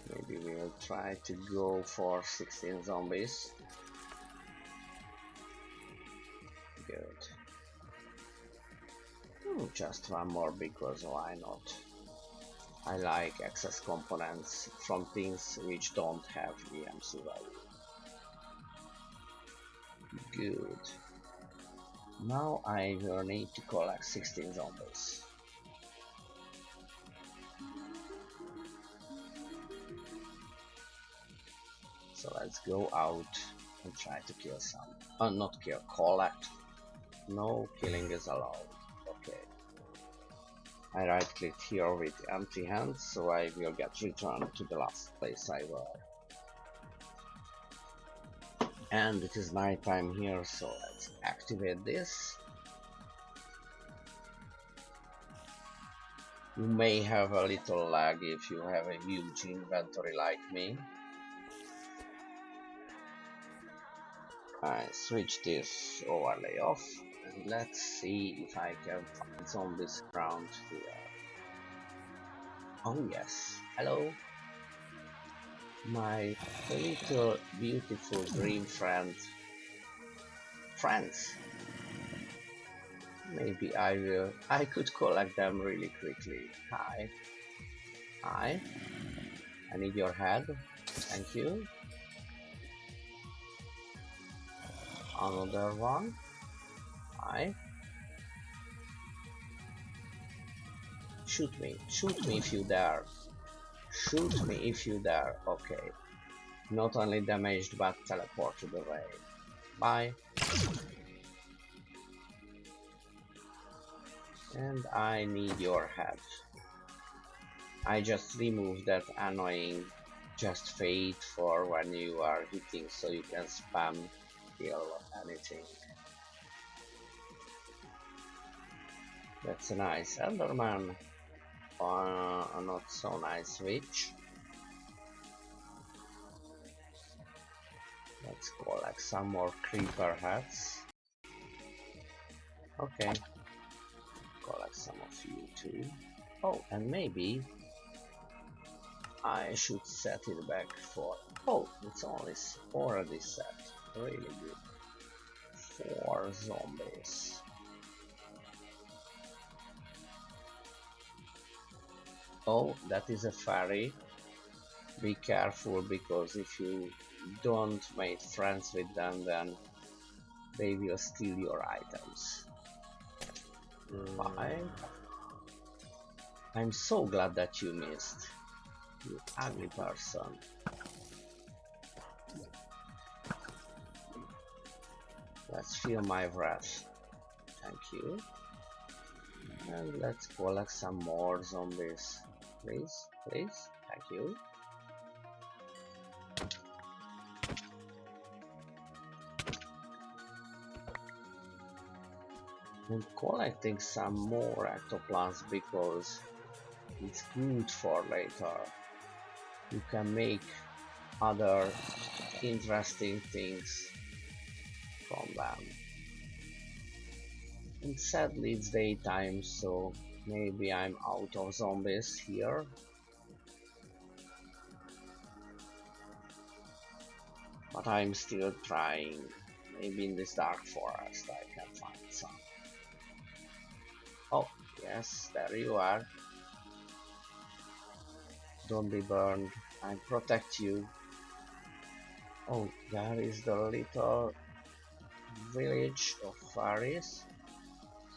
Maybe we'll try to go for 16 zombies. Good. Just one more, because why not? I like excess components from things which don't have EMC value. Good. Now I will need to collect 16 zombies. So let's go out and try to kill some. Not kill, collect. No killing is allowed. Okay. I right clicked here with empty hands, so I will get returned to the last place I were. And it is night time here, so let's activate this. You may have a little lag if you have a huge inventory like me. I switch this overlay off, and let's see if I can find zombies around here. Oh yes, hello, my little beautiful dream friends. Maybe I could collect them really quickly. Hi. I need your head, thank you. Another one. Shoot me if you dare. Shoot me if you dare. Okay. Not only damaged but teleported away. Bye. And I need your head. I just removed that annoying just fade for when you are hitting, so you can spam kill anything. That's a nice Enderman. A not so nice witch. Let's collect some more creeper hats. Okay. Collect some of you too. Oh, and maybe I should set it back for... Oh, it's already set. Really good. 4 zombies. Oh, that is a fairy. Be careful, because if you don't make friends with them, then they will steal your items. 5. I'm so glad that you missed. You ugly person. Let's feel my wrath. Thank you. And let's collect some more zombies. Please, please. Thank you. I'm collecting some more ectoplants because it's good for later. You can make other interesting things from them. And sadly it's daytime, so maybe I'm out of zombies here. But I'm still trying. Maybe in this dark forest I can find some. Oh, yes, there you are. Don't be burned. I protect you. Oh, there is the little village of fairies.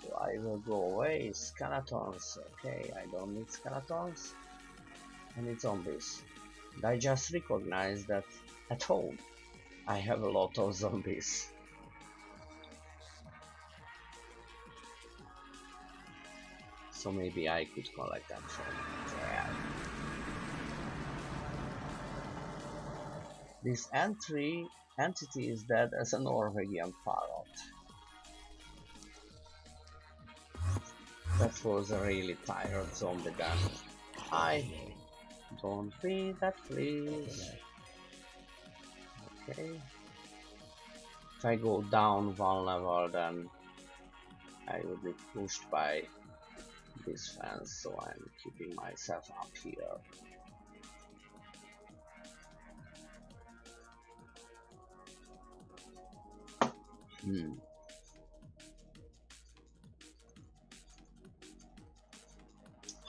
So I will go away. Skeletons. Okay, I don't need skeletons. I need zombies. And I just recognized that at home I have a lot of zombies. So maybe I could collect them from there. This entity is dead as a Norwegian parrot. That was a really tired zombie then. Don't be that, please. Okay. If I go down 1 level, then I will be pushed by this fence, so I'm keeping myself up here.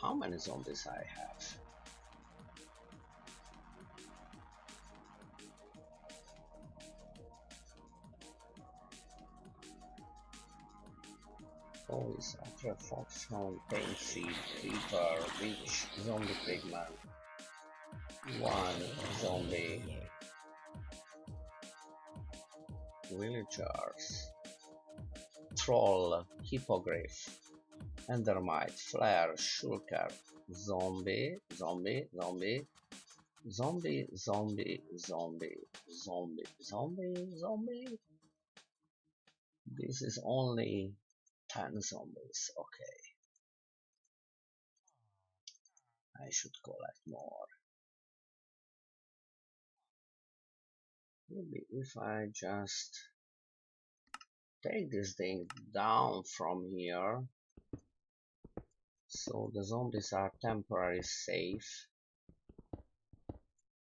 How many zombies I have? Always after fox, hound, paint seed, creeper, witch, zombie pigman. 1 zombie. Villagers. Troll, hippogriff, endermite, flare, shulker, zombie, zombie, zombie, zombie, zombie, zombie, zombie, zombie, zombie. This is only 10 zombies. Okay. I should collect more. Maybe if I just take this thing down from here, so the zombies are temporarily safe,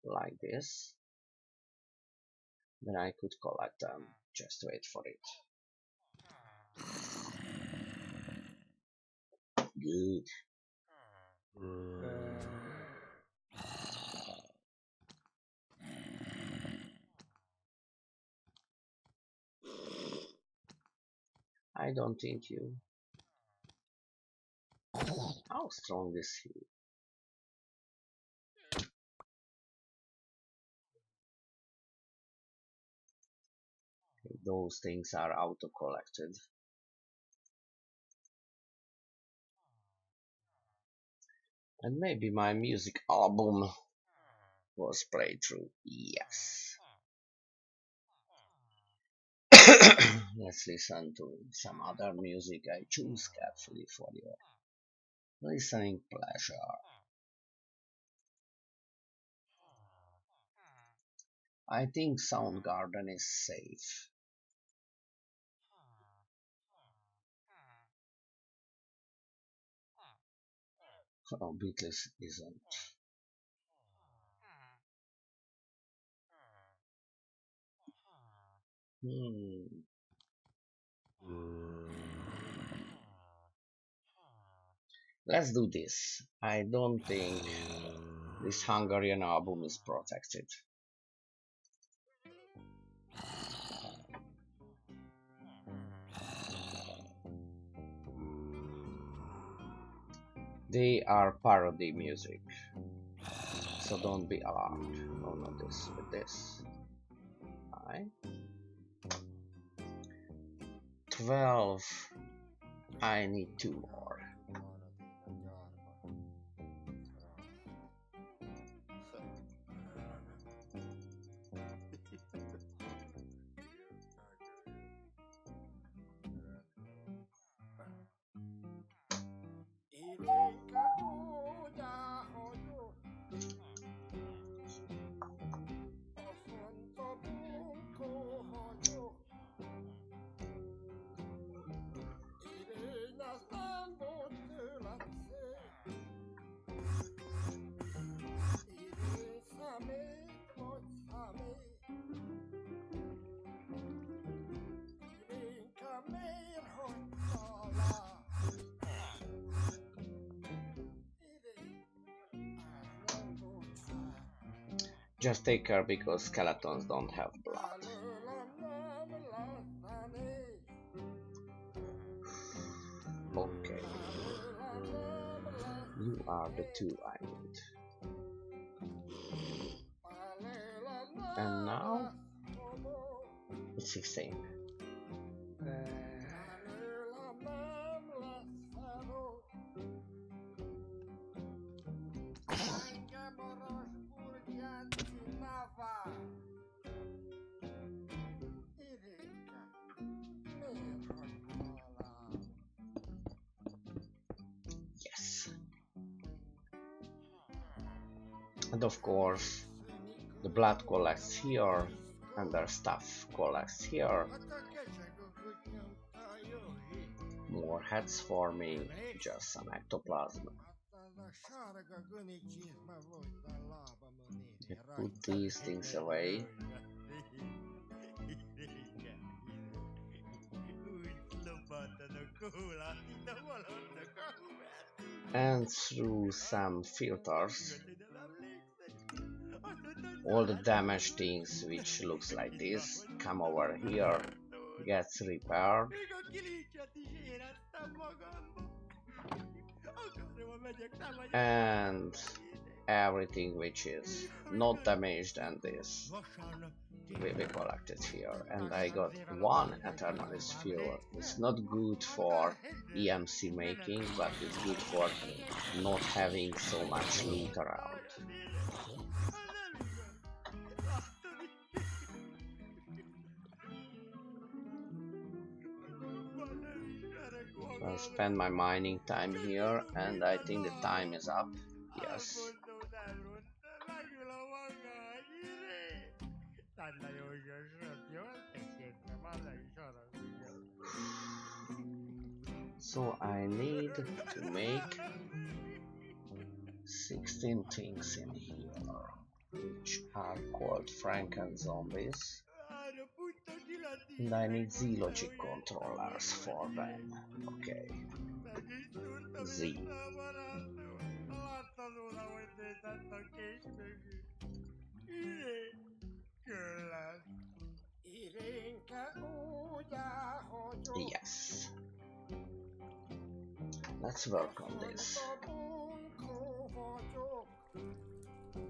like this, then I could collect them. Just wait for it. Good. I don't think you. How strong is he? Those things are auto-collected. And maybe my music album was played through. Yes. Let's listen to some other music I choose carefully for your listening pleasure. I think Soundgarden is safe. Oh, Beatles isn't. Hmm. Let's do this. I don't think this Hungarian album is protected. They are parody music, so don't be alarmed. Oh, not this, with this. Alright. 12. I need 2 more. Just take care because skeletons don't have blood. Okay. You are the 2 I need. And now it's 16. Yes. And of course, the blood collects here, and their stuff collects here. More heads forming, just some ectoplasm. Put these things away. And through some filters, all the damaged things which looks like this come over here, gets repaired, and everything which is not damaged and this will be collected here. And I got 1 eternal sphere. It's not good for EMC making, but it's good for not having so much loot around. I spend my mining time here, and I think the time is up. Yes. So I need to make 16 things in here, which are called Franken zombies. And I need Z-Logic controllers for them. Okay. Z. Yes. Let's work on this.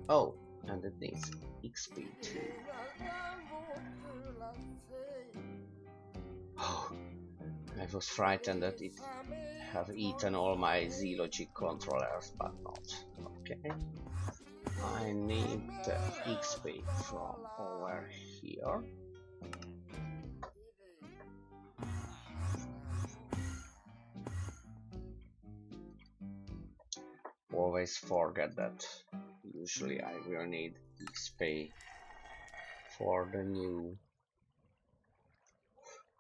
Oh, and it needs XP too. Oh, I was frightened that it have eaten all my Z-Logic controllers, but not. Okay. I need the XP from over here. Always forget that. Usually I will need XP for the new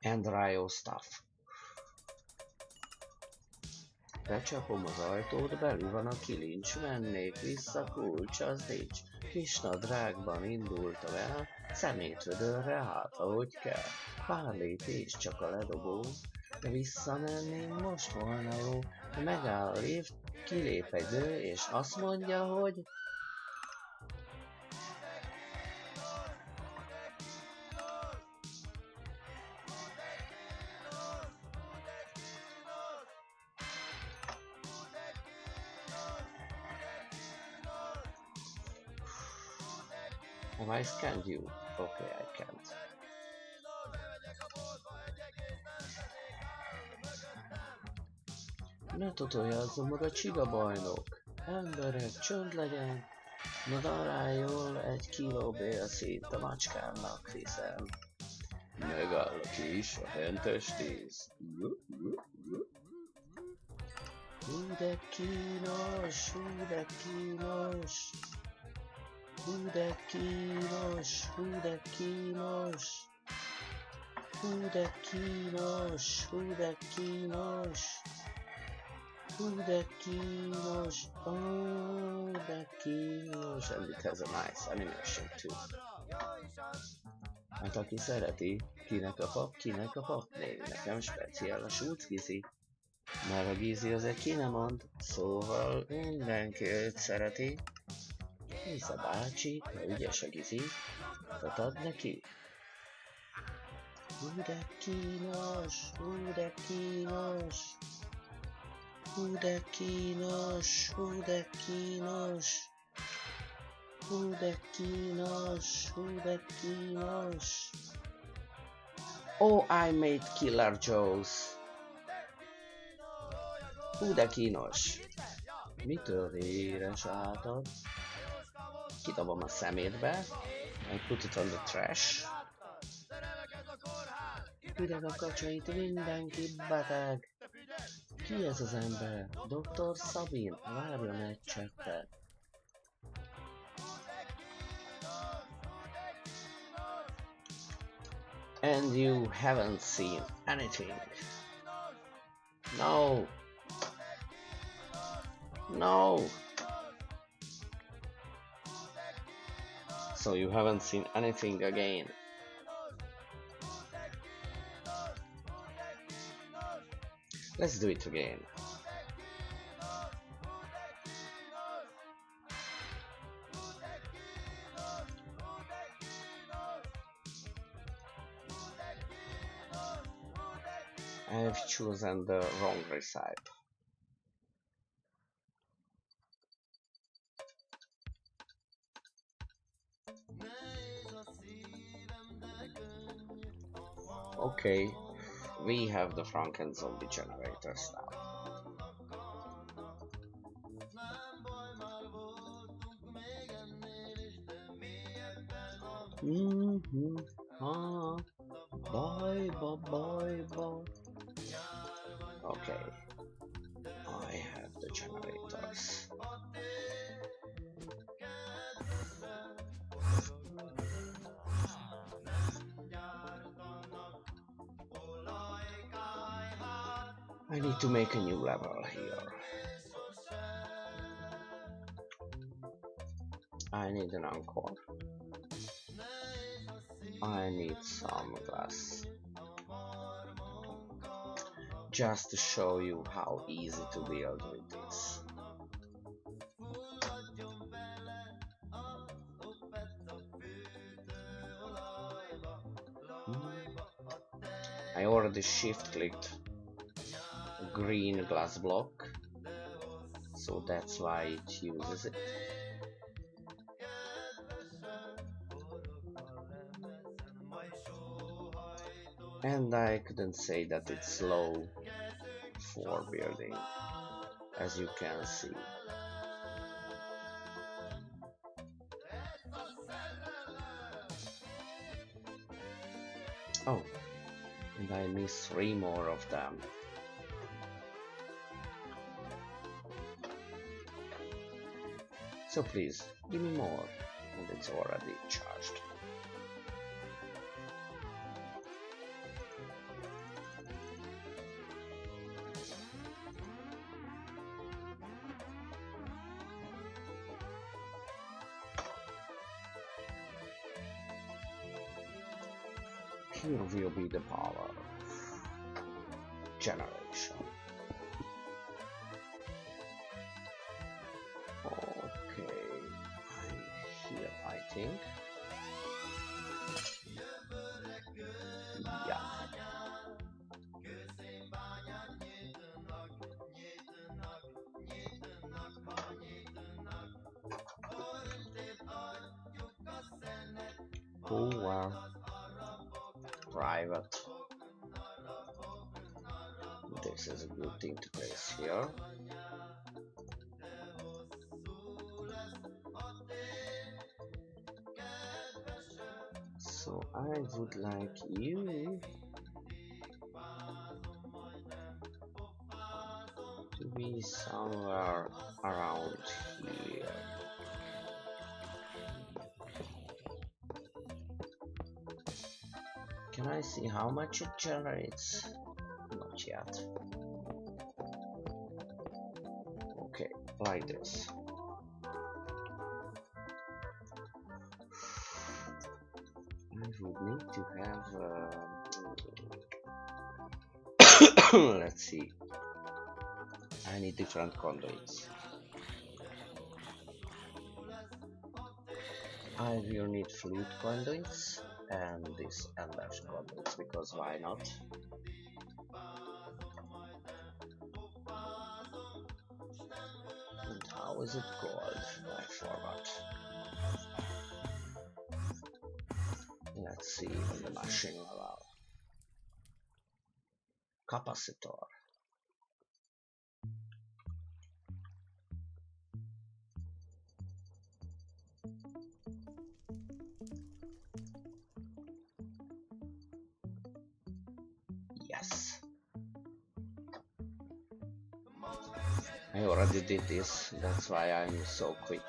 Andrio stuff. Becsapom az ajtót, belül van a kilincs, mennék vissza, kulcs, az nincs. Kis nadrágban indultam el, szemétvödörre hát, ahogy kell. Pár lépés csak a ledobó, de visszamennénk most volna jó. Megáll a lift, kilép egy nő, és azt mondja, hogy... Have I scanned you? Okay, I can't. Ne totoljázzon maga csiga bajnok! Emberek, csönd legyen! Na daráljon egy kiló bélszét a macskámnak, hiszem. Megállok is a hentes tíz. Hú de kínos, hú de kínos! Hú de kínos, hú de kínos! Hú de kínos, hú de kínos! Hú de kínos, oh de kínos! And it has a nice animation too. Hát aki szereti, kinek a pap, még nekem speciál a sút-gizi. Mert a gizi az egy ki nem mond, szóval mindenki őt szereti. Hisz a bácsi, ha ügyes a gizi, tad neki. Hú de kínos, hú de kínos! Hú de kínos, hú de kínos! Hú de kínos, hú de kínos! Oh, I made Killer Joes! Hú de kínos! Mitől véres átad? Kidobom a szemétbe. I put it on the trash. Hideg a kacsait, mindenki beteg. Ki ez az ember? Dr. Sabin, várjon egy cseppet. And you haven't seen anything. No. No. So you haven't seen anything again. Let's do it again. I have chosen the wrong recipe. Okay, we have the Franken zombie generators now. Bye, bye, bye, bye. Okay, I have the generators. I need to make a new level here. I need an encore. I need some glass. Just to show you how easy to build with this. I already shift clicked a green glass block, so that's why it uses it. And I couldn't say that it's slow 4 building, as you can see. Oh, and I missed 3 more of them. So please, give me more, and it's already charged. Here will be the power generation. Okay, I'm here, I think. Yeah. Oh wow. Private. This is a good thing to place here. So I would like you to be somewhere around here. Can I see how much it generates? Not yet. Okay, like this. I would need to have let's see, I need different conduits. I will need flute conduits and this enlarged conduits, because why not? And how is it called? I forgot. Let's see on the machine level. Capacitor. Yes. I already did this, that's why I'm so quick.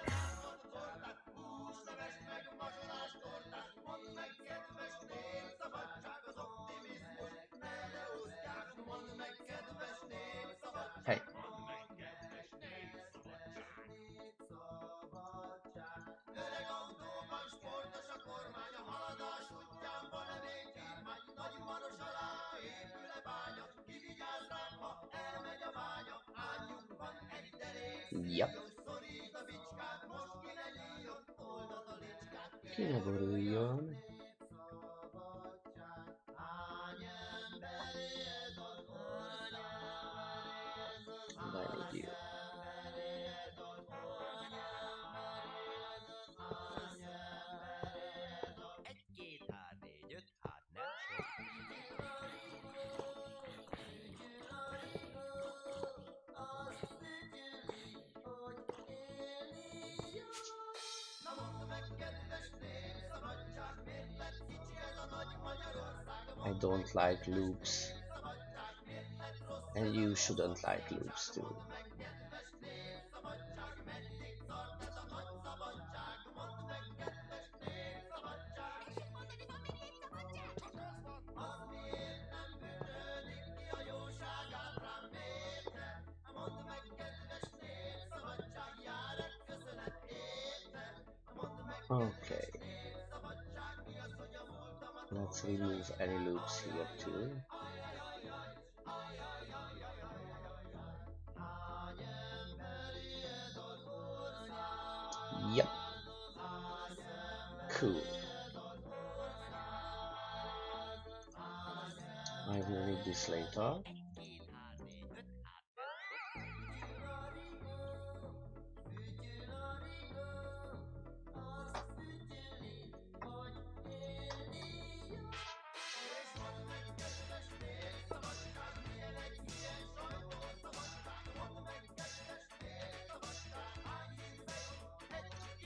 Hey. Yep. Ki ne boruljon. And I need you. I don't like loops, and you shouldn't like loops too. Okay. Let's remove any loops here too. Yep. Cool. I will need this later.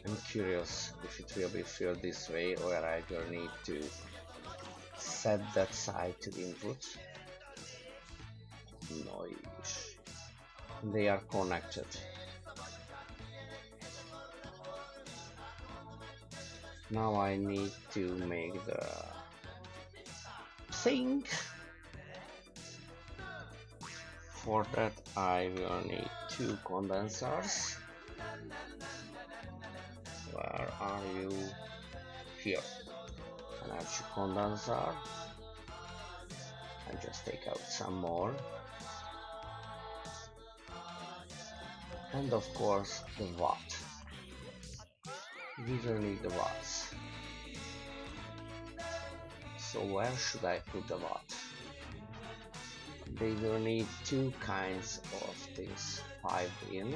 I'm curious if it will be filled this way or I will need to set that side to input. Noise. They are connected. Now I need to make the sync. For that I will need two condensers. Where are you? Here. Energy condenser. I just take out some more. And of course the watt. We will need the watts. So where should I put the watt? They will need two kinds of this piped in.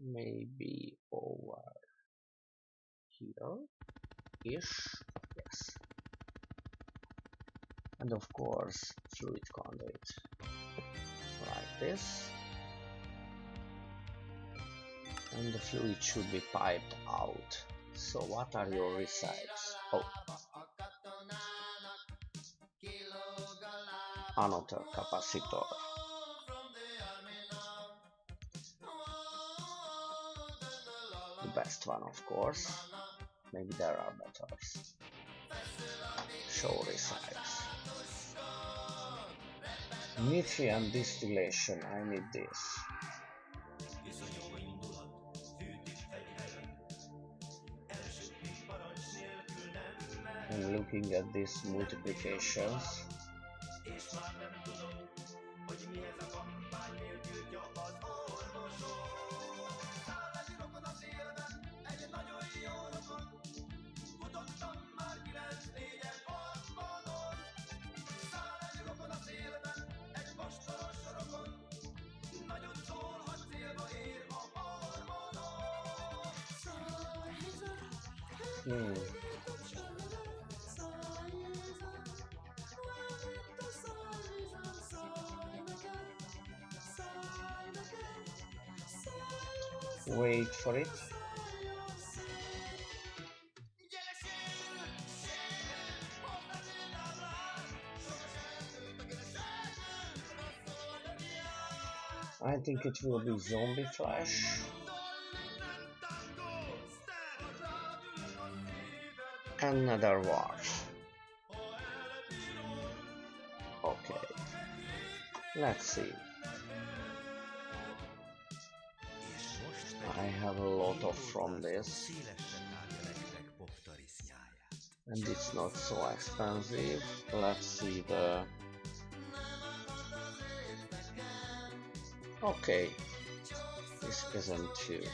Maybe over here-ish. Yes. And of course fluid conduit. Like this. And the fluid should be piped out. So what are your recites? Oh. Another capacitor. The best one, of course. Maybe there are betters. Show recites. Nutrient distillation, I need this. I'm looking at these multiplications. Wait for it. I think it will be zombie flash. Another war. Okay. Let's see. I have a lot of from this. And it's not so expensive. Let's see the... Okay. This isn't too.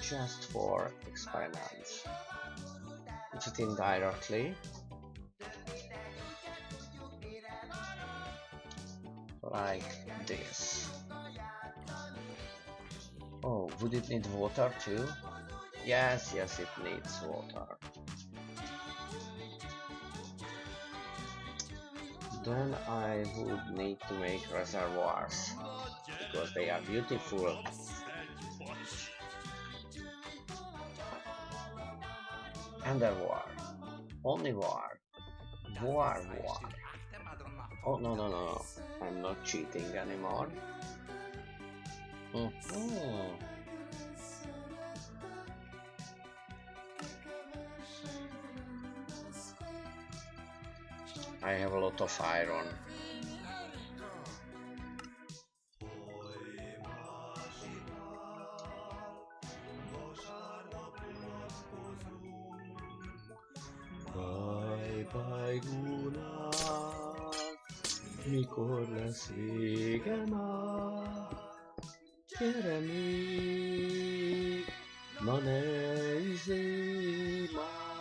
Just for experiments. Put it in directly. Like this. Oh, would it need water too? Yes, yes, it needs water. Then I would need to make reservoirs, because they are beautiful. And a war. Only war. War. Oh, no. I'm not cheating anymore. I have a lot of iron. Bye, Gunnar, mikor lesz vége már? Gyere még, na ne izé már.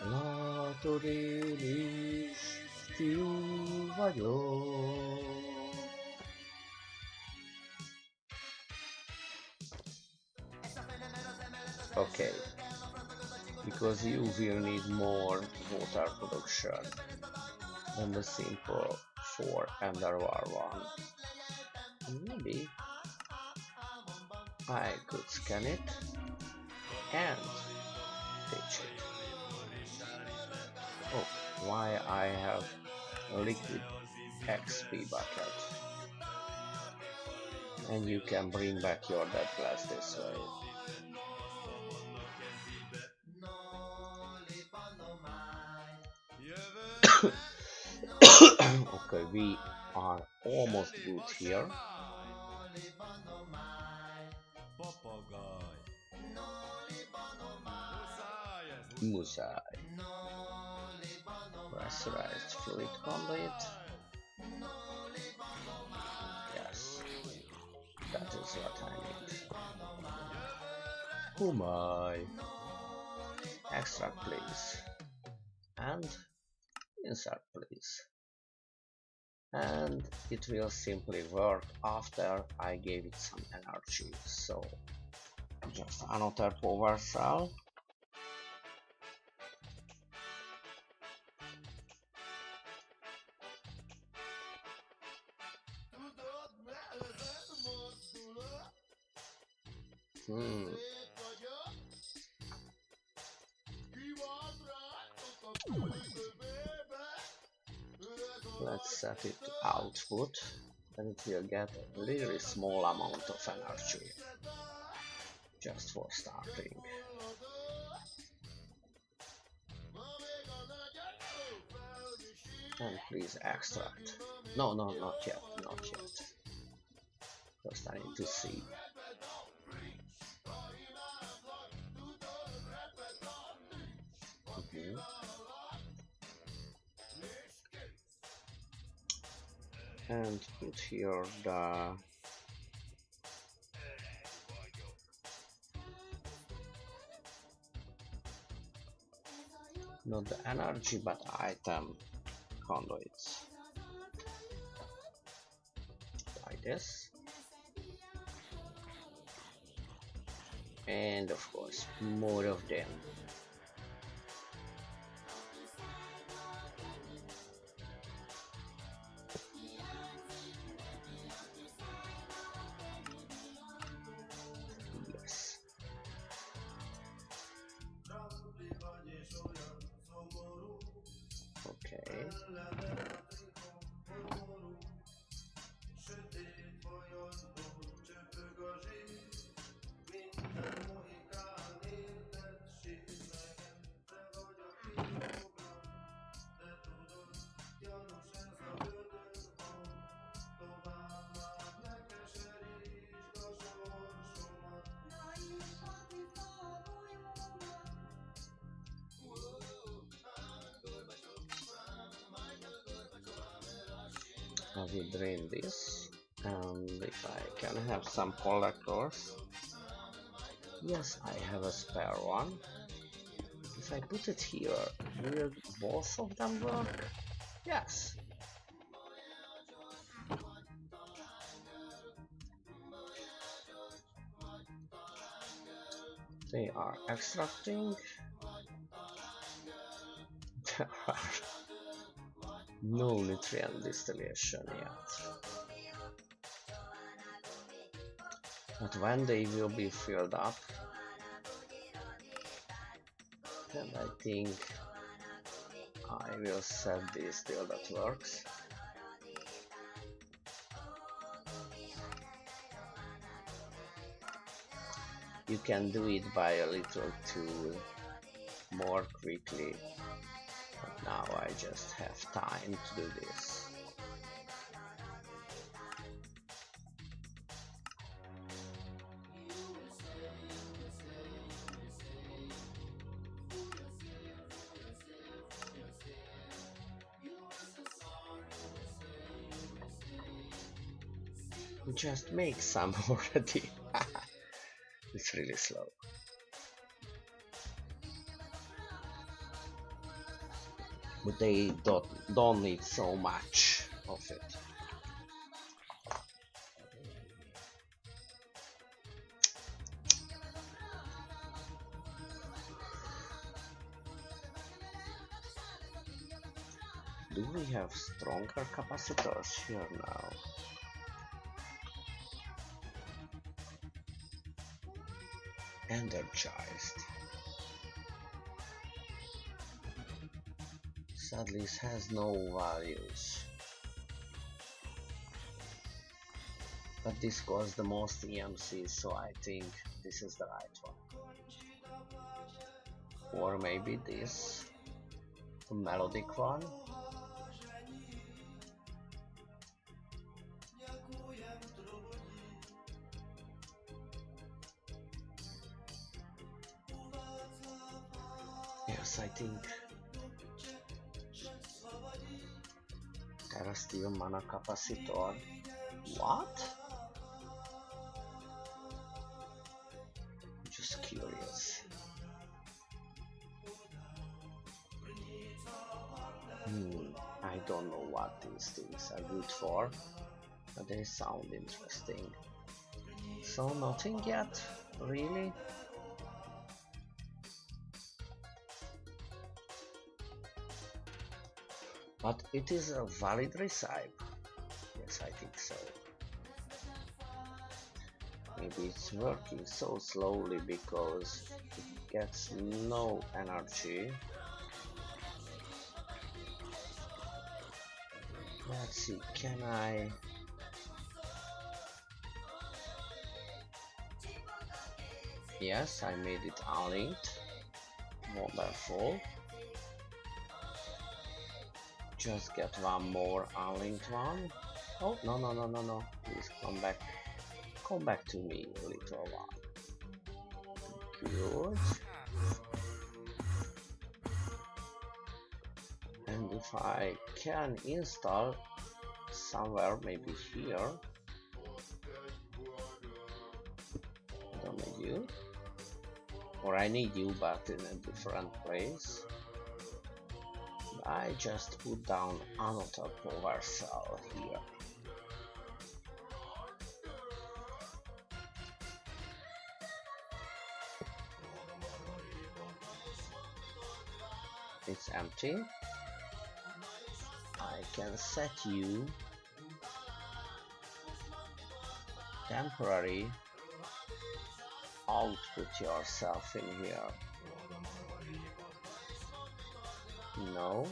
Látod, én is fiú vagyok. Okay, because you will need more water production than the simple before and there were one. Maybe I could scan it and teach it. Oh, why I have a liquid XP bucket. And you can bring back your dead glass this way. Okay, we are almost good here. Muszáj. Pressurized fluid conduit. Yes, that is what I need. Oh my. Extract please. And insert please. And it will simply work after I gave it some energy. So just another power cell. Let's set it to output, and it will get a really small amount of energy, just for starting. And please extract. No, not yet, not yet. First I need to see. And put here the not the energy but item conduits like this, and of course more of them. Okay. I will drain this, and if I can have some collectors. Yes, I have a spare one. If I put it here, will both of them work? Yes. They are extracting. There are no nutrient distillation yet. But when they will be filled up, then I think I will set this till that works. You can do it by a little tool more quickly, but now I just have time to do this. Just make some already. It's really slow. But they don't need so much of it. Do we have stronger capacitors here now? Energized. Sadly, it has no values. But this costs the most EMC, so I think this is the right one. Or maybe this, the melodic one. Yes, I think there is still mana capacitor. What? Just curious. I don't know what these things are good for, but they sound interesting. So nothing yet, really? But it is a valid recipe. Yes, I think so. Maybe it's working so slowly because it gets no energy. Let's see, can I... Yes, I made it unlinked. Wonderful. Just get one more unlinked one. Oh, no. Please come back. Come back to me, little one. Good. And if I can install somewhere, maybe here. I don't need you. Or I need you, but in a different place. I just put down another power cell here. It's empty. I can set you temporary output yourself in here. No.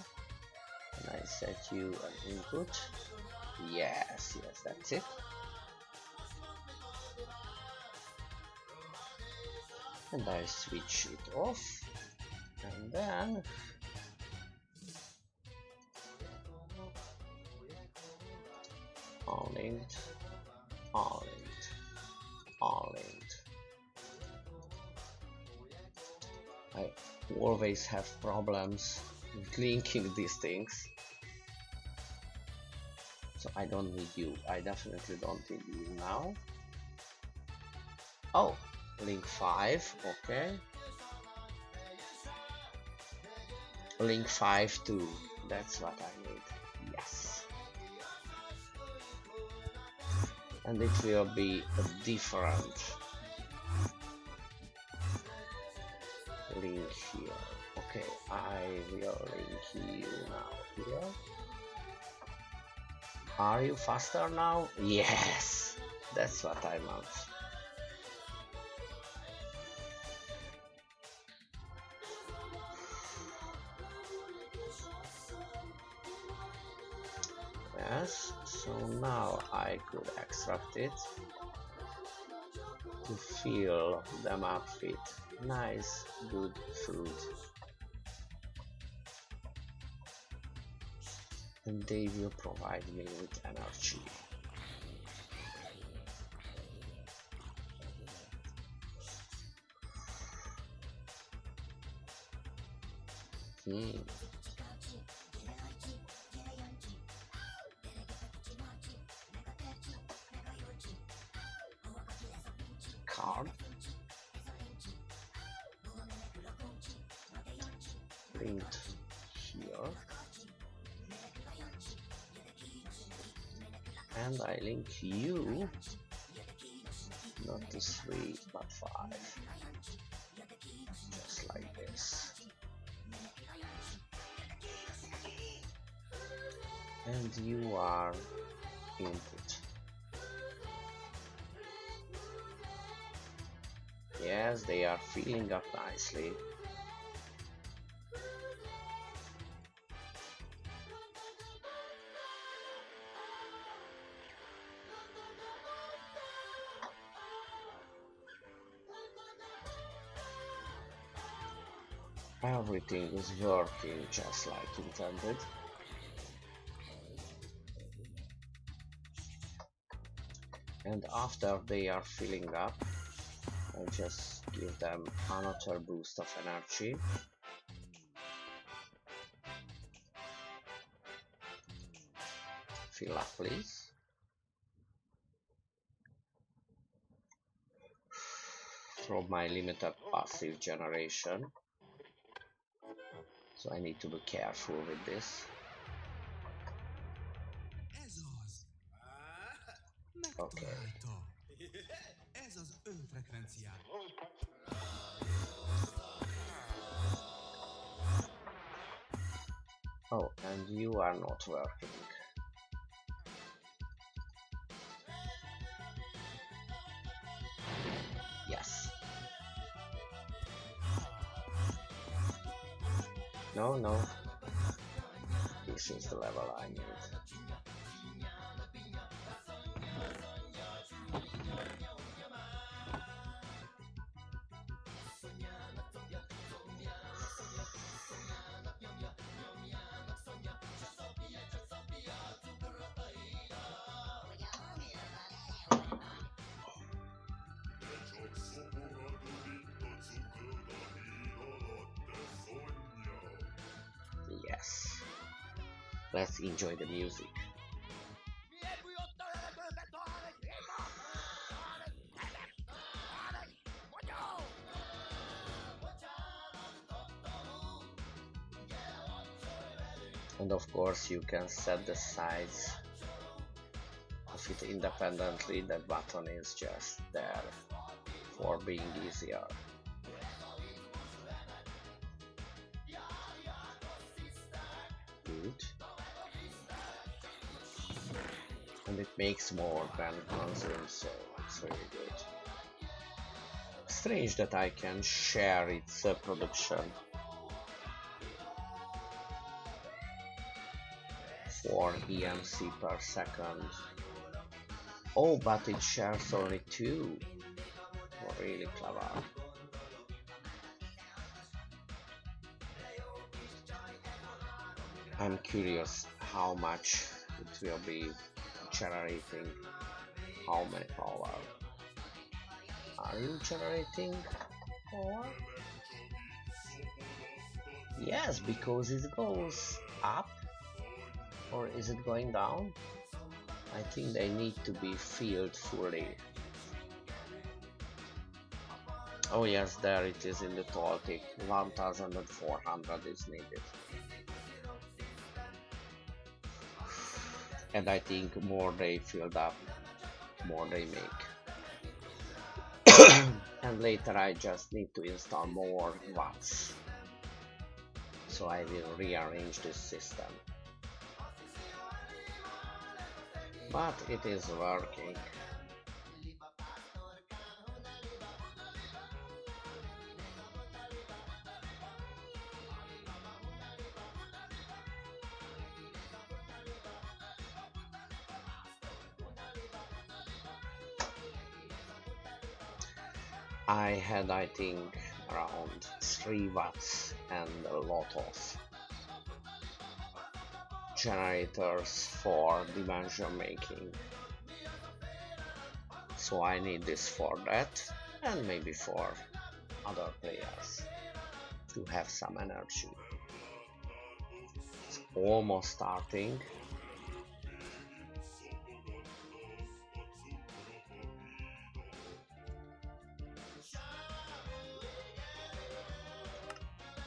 Can I set you an input? Yes, that's it. And I switch it off, and then unlinked. I always have problems with linking these things, so I don't need you. I definitely don't need you now. Oh, link 5, okay. Link 5 too, that's what I need. Yes. And it will be a different link here. Okay, I will link you now here. Are you faster now? Yes, that's what I want. Yes, so now I could extract it to fill them up with nice, good food. And they will provide me with energy. Card. Linked here. And I link you, not to 3 but 5, just like this. And you are input. Yes, they are filling up nicely. Everything is working just like intended. And after they are filling up, I just give them another boost of energy. Fill up, please. From my limited passive generation. So I need to be careful with this. Okay. Oh, and you are not working. Yes. No, no. This is the level I need. Yes. Let's enjoy the music. And of course you can set the size of it independently. That button is just there for being easier. Good. And it makes more than consumes, so it's really good. Strange that I can share its production for EMC per second. Oh, but it shares only 2. Really clever. I'm curious how much it will be generating. How many power? Are you generating power? Yes, because it goes up. Or is it going down? I think they need to be filled fully. Oh yes, there it is in the tooltip. 1400 is needed. And I think more they filled up, more they make. And later I just need to install more watts. So I will rearrange this system. But it is working. I had, I think, around 3 watts and a lot of generators for dimension making. So I need this for that, and maybe for other players to have some energy. It's almost starting.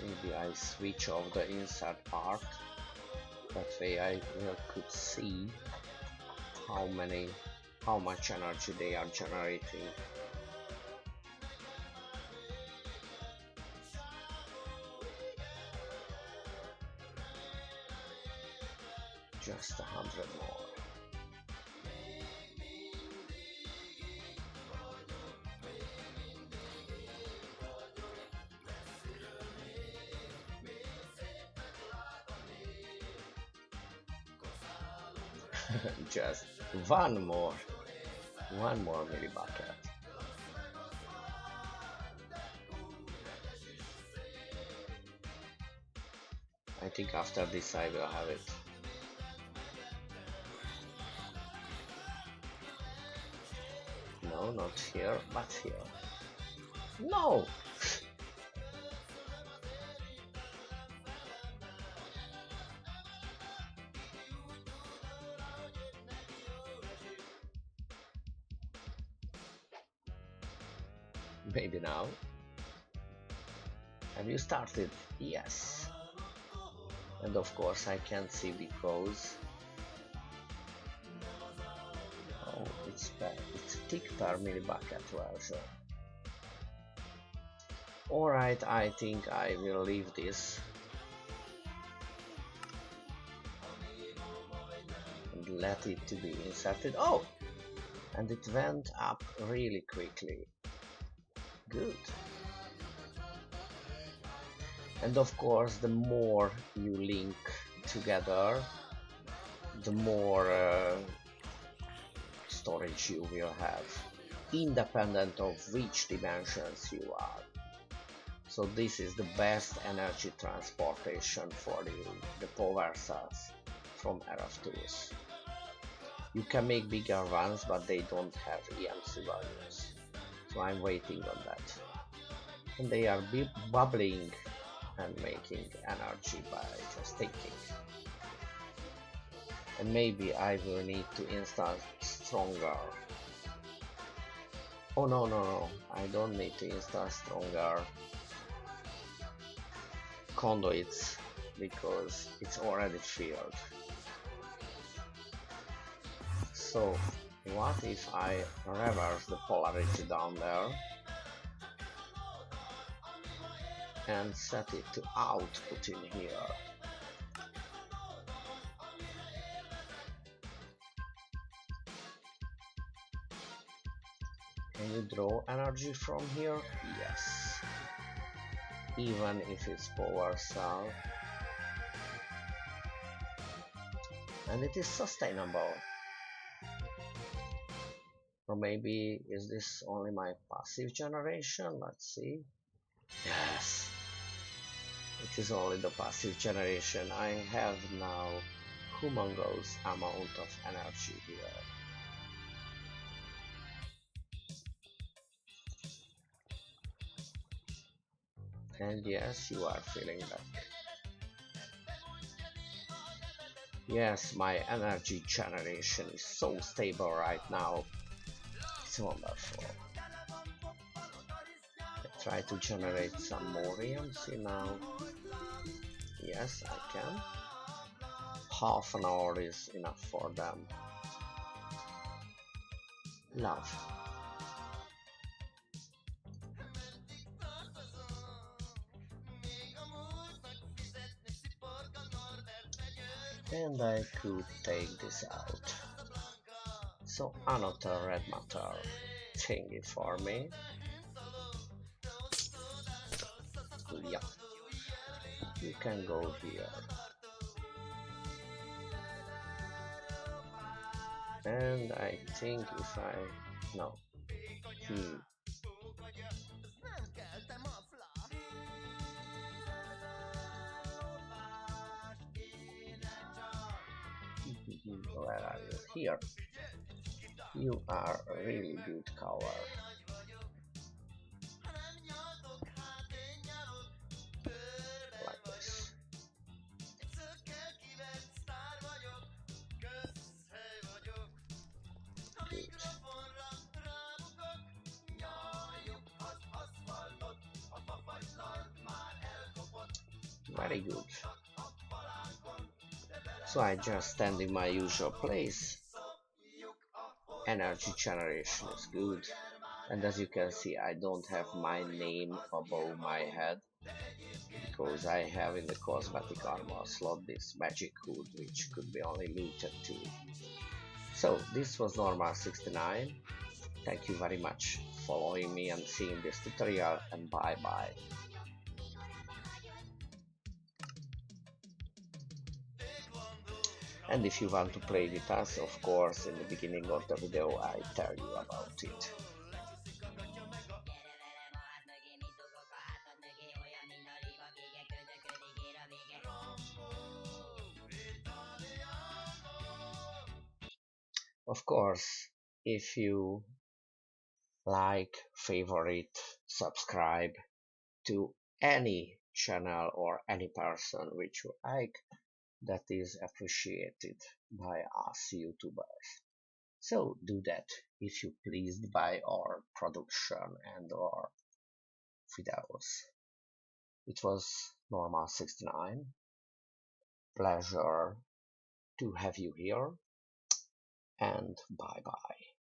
Maybe I switch off the insert part, that way I could see how much energy they are generating. Just 100 more. Just one more mini bucket. I think after this I will have it. No, not here, but here. No! Maybe now. Have you started? Yes. And of course I can't see because oh, it's thick per mini bucket version. Alright, I think I will leave this and let it to be inserted. Oh! And it went up really quickly. Good. And of course, the more you link together, the more storage you will have, independent of which dimensions you are. So this is the best energy transportation for the power cells from RF2s. You can make bigger ones, but they don't have EMC values. So I'm waiting on that. And they are bubbling and making energy by just thinking. And maybe I will need to install stronger. Oh no, I don't need to install stronger conduits because it's already filled. So what if I reverse the polarity down there and set it to output in here? Can you draw energy from here? Yes. Even if it's power cell. And it is sustainable. Or maybe is this only my passive generation? Let's see. Yes. It is only the passive generation. I have now humongous amount of energy here. And yes, you are feeling back. Yes, my energy generation is so stable right now. It's wonderful. I try to generate some more EMC now. Yes, I can. Half an hour is enough for them. Love. And I could take this out. So another red matter thingy for me. Yeah, you can go here. And I think if I no. Where are you? Here. You are a really good cover. Like this. Good. Very good. So I just stand in my usual place. Energy generation is good. And as you can see, I don't have my name above my head because I have in the cosmetic armor slot this magic hood which could be only looted too. So this was normal 69. Thank you very much for following me and seeing this tutorial, and bye bye. And if you want to play with us, of course, in the beginning of the video I tell you about it. Of course, if you like, favorite, subscribe to any channel or any person which you like, that is appreciated by us YouTubers. So do that if you're pleased by our production and our videos. It was Normal 69. Pleasure to have you here, and bye bye.